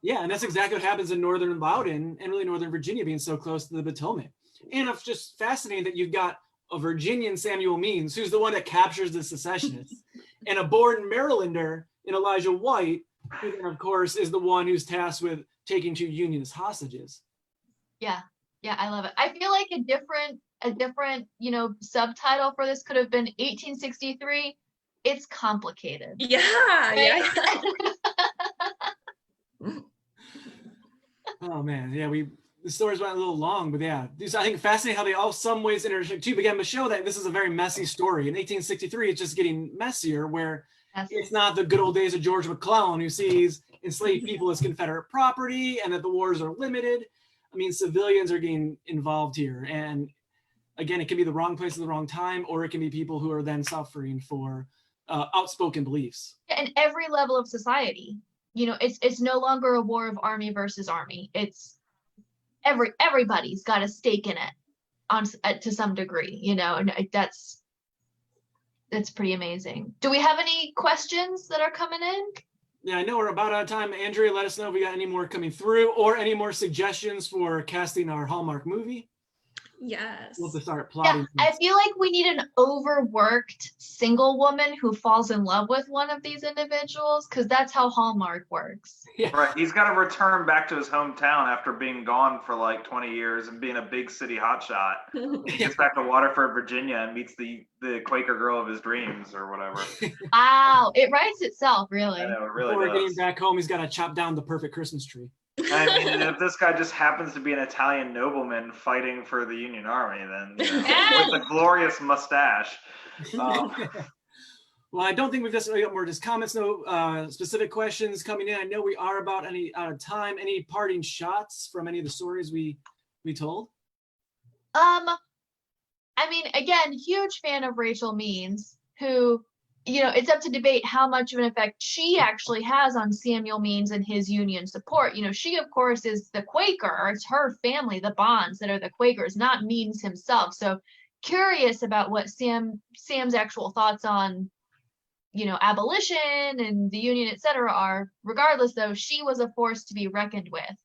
Yeah, and that's exactly what happens in northern Loudoun and really northern Virginia, being so close to the Potomac. And it's just fascinating that you've got a Virginian Samuel Means, who's the one that captures the secessionists, and a born Marylander in Elijah White, who then, of course, is the one who's tasked with taking 2 Union hostages. Yeah, I love it. I feel like a different, you know, subtitle for this could have been 1863. It's complicated. Yeah. Oh man, yeah, the stories went a little long, but yeah, these I think fascinating how they all some ways intersect too. Began to show that this is a very messy story. In 1863, it's just getting messier, where it's not the good old days of George McClellan, who sees enslaved people as Confederate property and that the wars are limited. I mean, civilians are getting involved here, and again, it can be the wrong place at the wrong time, or it can be people who are then suffering for outspoken beliefs. And every level of society. You know, it's no longer a war of army versus army. It's everybody's got a stake in it to some degree, you know, and that's pretty amazing. Do we have any questions that are coming in? Yeah, I know we're about out of time. Andrea, let us know if we got any more coming through or any more suggestions for casting our Hallmark movie. Yes. We'll have to start plotting. Yeah, I feel like we need an overworked single woman who falls in love with one of these individuals, because that's how Hallmark works. Yeah. Right. He's got to return back to his hometown after being gone for like 20 years and being a big city hotshot. He gets back to Waterford, Virginia, and meets the Quaker girl of his dreams or whatever. Wow, it writes itself, really. I know, it really Before does. getting back home, he's got to chop down the perfect Christmas tree. I mean, if this guy just happens to be an Italian nobleman fighting for the Union Army, then with a glorious mustache. Well, I don't think we've necessarily got more just comments, no specific questions coming in. I know we are about out of time. Any parting shots from any of the stories we told? I mean, again, huge fan of Rachel Means, who, you know, it's up to debate how much of an effect she actually has on Samuel Means and his Union support. You know, she, of course, is the Quaker. It's her family, the Bonds, that are the Quakers, not Means himself. So curious about what Sam's actual thoughts on, you know, abolition and the Union, etc. are. Regardless, though, she was a force to be reckoned with.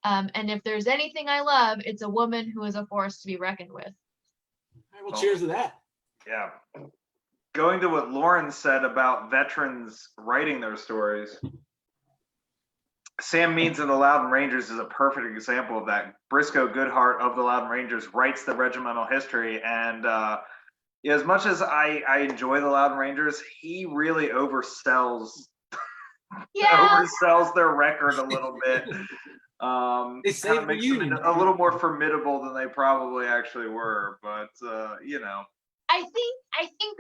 And if there's anything I love, it's a woman who is a force to be reckoned with. All right, well, cheers to that. Yeah. Going to what Lauren said about veterans writing their stories, Sam Means of the Loudoun Rangers is a perfect example of that. Briscoe Goodhart of the Loudoun Rangers writes the regimental history, and as much as I enjoy the Loudoun Rangers, he really oversells their record a little bit. They saved the Union. Mm-hmm. A little more formidable than they probably actually were, but you know. I think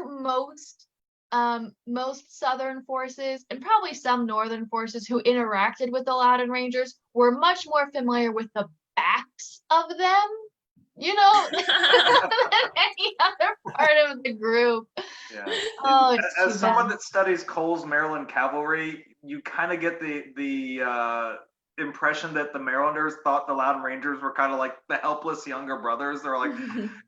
most Southern forces and probably some Northern forces who interacted with the Loudoun Rangers were much more familiar with the backs of them, you know, than any other part of the group. Yeah. Oh, as someone that studies Cole's Maryland cavalry, you kind of get the impression that the Marylanders thought the Loudoun Rangers were kind of like the helpless younger brothers. They're like,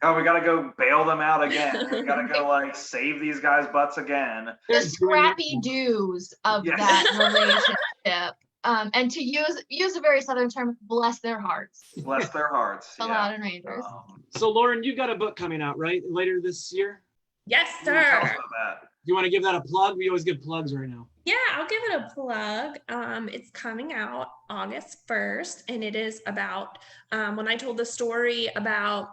oh, we got to go bail them out again. We got to go like save these guys' butts again. The scrappy doos of that relationship. And to use a very Southern term, bless their hearts. Bless their hearts. The Loudoun Rangers. So Lauren, you've got a book coming out, right? Later this year? Yes, Tell us sir. about that. Do you want to give that a plug? We always give plugs right now. Yeah, I'll give it a plug. It's coming out August 1st, and it is about when I told the story about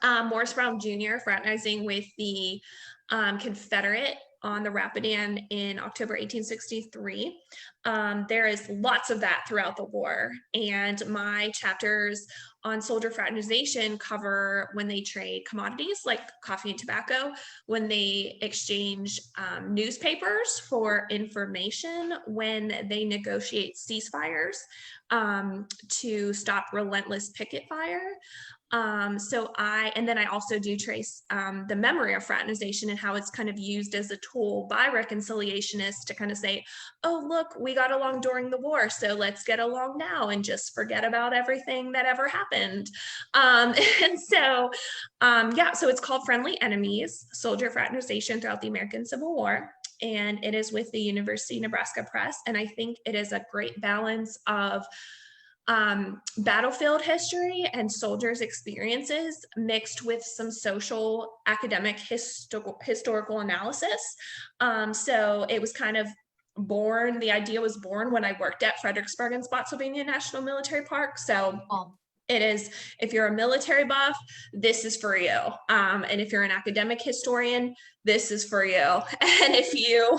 Morris Brown Jr. fraternizing with the Confederate on the Rapidan in October 1863. There is lots of that throughout the war, and my chapters on soldier fraternization cover when they trade commodities like coffee and tobacco, when they exchange newspapers for information, when they negotiate ceasefires to stop relentless picket fire. And then I also do trace the memory of fraternization and how it's kind of used as a tool by reconciliationists to kind of say, oh, look, we got along during the war, so let's get along now and just forget about everything that ever happened. So it's called Friendly Enemies, Soldier Fraternization Throughout the American Civil War. And it is with the University of Nebraska Press. And I think it is a great balance of battlefield history and soldiers' experiences mixed with some social academic historical analysis. So it was kind of born, the idea was born when I worked at Fredericksburg and Spotsylvania National Military Park. So it is, if you're a military buff, this is for you. And if you're an academic historian, this is for you. And if you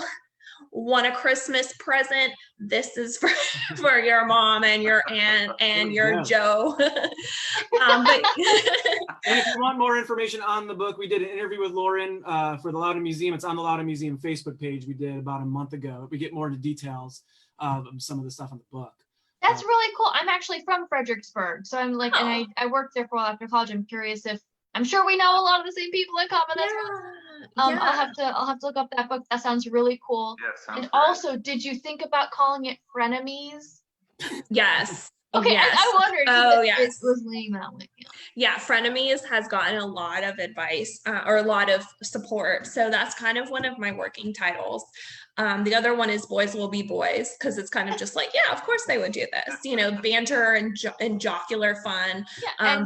want a Christmas present, this is for your mom and your aunt and your Joe. And if you want more information on the book, we did an interview with Lauren for the Loudoun Museum. It's on the Loudoun Museum Facebook page. We did about a month ago. We get more into details of some of the stuff on the book. That's really cool. I'm actually from Fredericksburg, so I'm like, and I worked there for a while after college. I'm curious if, I'm sure we know a lot of the same people in common. That's really I'll have to look up that book. That sounds really cool. Yeah, sounds and great. Also, did you think about calling it Frenemies? Yes. Okay, yes. I wondered. Oh, it yes. was laying that way. Yeah, Frenemies has gotten a lot of advice or a lot of support. So that's kind of one of my working titles. The other one is Boys Will Be Boys, because it's kind of just like, yeah, of course they would do this. You know, banter and jocular fun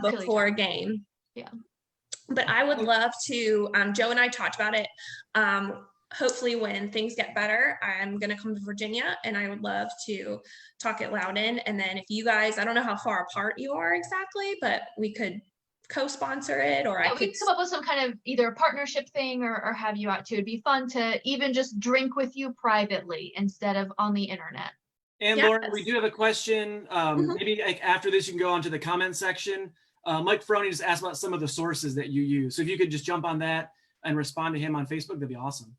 before a game. Yeah. But I would love to, Joe and I talked about it. Hopefully when things get better, I'm going to come to Virginia and I would love to talk at Loudoun. And then if you guys, I don't know how far apart you are exactly, but we could co-sponsor it, or I could come up with some kind of either partnership thing or have you out too. It'd be fun to even just drink with you privately instead of on the internet. And Yes. Lauren, we do have a question. Maybe like after this, you can go on to the comment section. Mike Ferroni just asked about some of the sources that you use. So if you could just jump on that and respond to him on Facebook, that'd be awesome.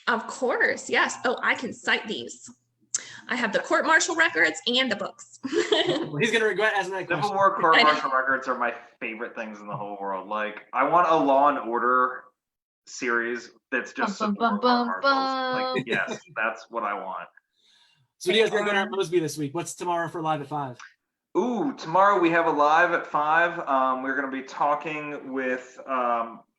Of course, yes. Oh, I can cite these. I have the court-martial records and the books. He's gonna regret asking that question. Civil War court-martial records are my favorite things in the whole world. Like, I want a Law and Order series that's just Civil War court-martials. Like, yes, that's what I want. So what do you guys got going on at Mosby this week? What's tomorrow for Live at 5? Ooh, tomorrow we have a live at 5. We're going to be talking with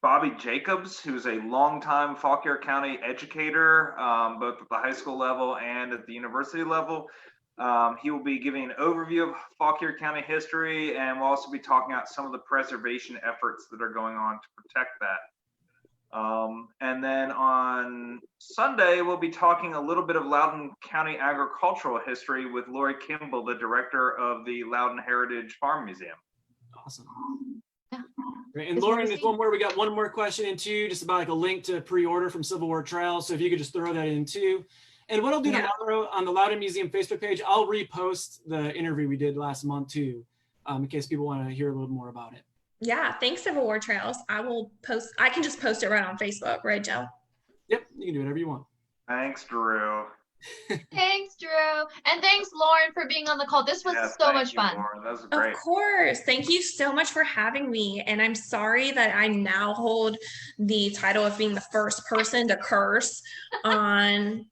Bobby Jacobs, who's a longtime Fauquier County educator, both at the high school level and at the university level. He will be giving an overview of Fauquier County history, and we'll also be talking about some of the preservation efforts that are going on to protect that. And then on Sunday, we'll be talking a little bit of Loudoun County agricultural history with Lori Kimball, the director of the Loudoun Heritage Farm Museum. Awesome. Great. And Lauren, there's we got one more question in too, just about like a link to pre-order from Civil War Trails. So if you could just throw that in too. And what I'll do tomorrow on the Loudoun Museum Facebook page, I'll repost the interview we did last month too, in case people want to hear a little more about it. Yeah, thanks, Civil War Trails. I can just post it right on Facebook, right, Joe? Yep, you can do whatever you want. Thanks, Drew. Thanks, Drew. And thanks, Lauren, for being on the call. This was so much fun. Lauren. That was great. Of course. Thank you so much for having me. And I'm sorry that I now hold the title of being the first person to curse on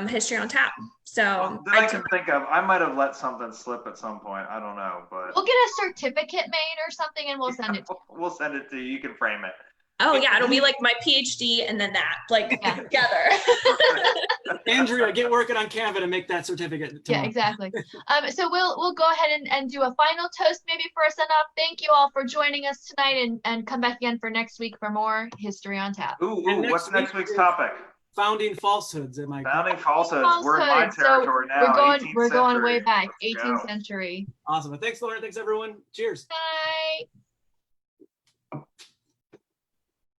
History on Tap. So that I can think of. I might have let something slip at some point. I don't know, but we'll get a certificate made or something and we'll send it to you. We'll send it to you. You can frame it. Oh yeah, it'll be like my PhD and then that, like together. Andrea, get working on Canva to make that certificate tomorrow. Yeah, exactly. So we'll go ahead and do a final toast maybe for a send off. Thank you all for joining us tonight, and come back again for next week for more History on Tap. Ooh, what's next week's topic? Founding falsehoods. Founding falsehoods. We're in my territory now. We're going way back, 18th century. Awesome. Thanks, Lauren. Thanks, everyone. Cheers. Bye.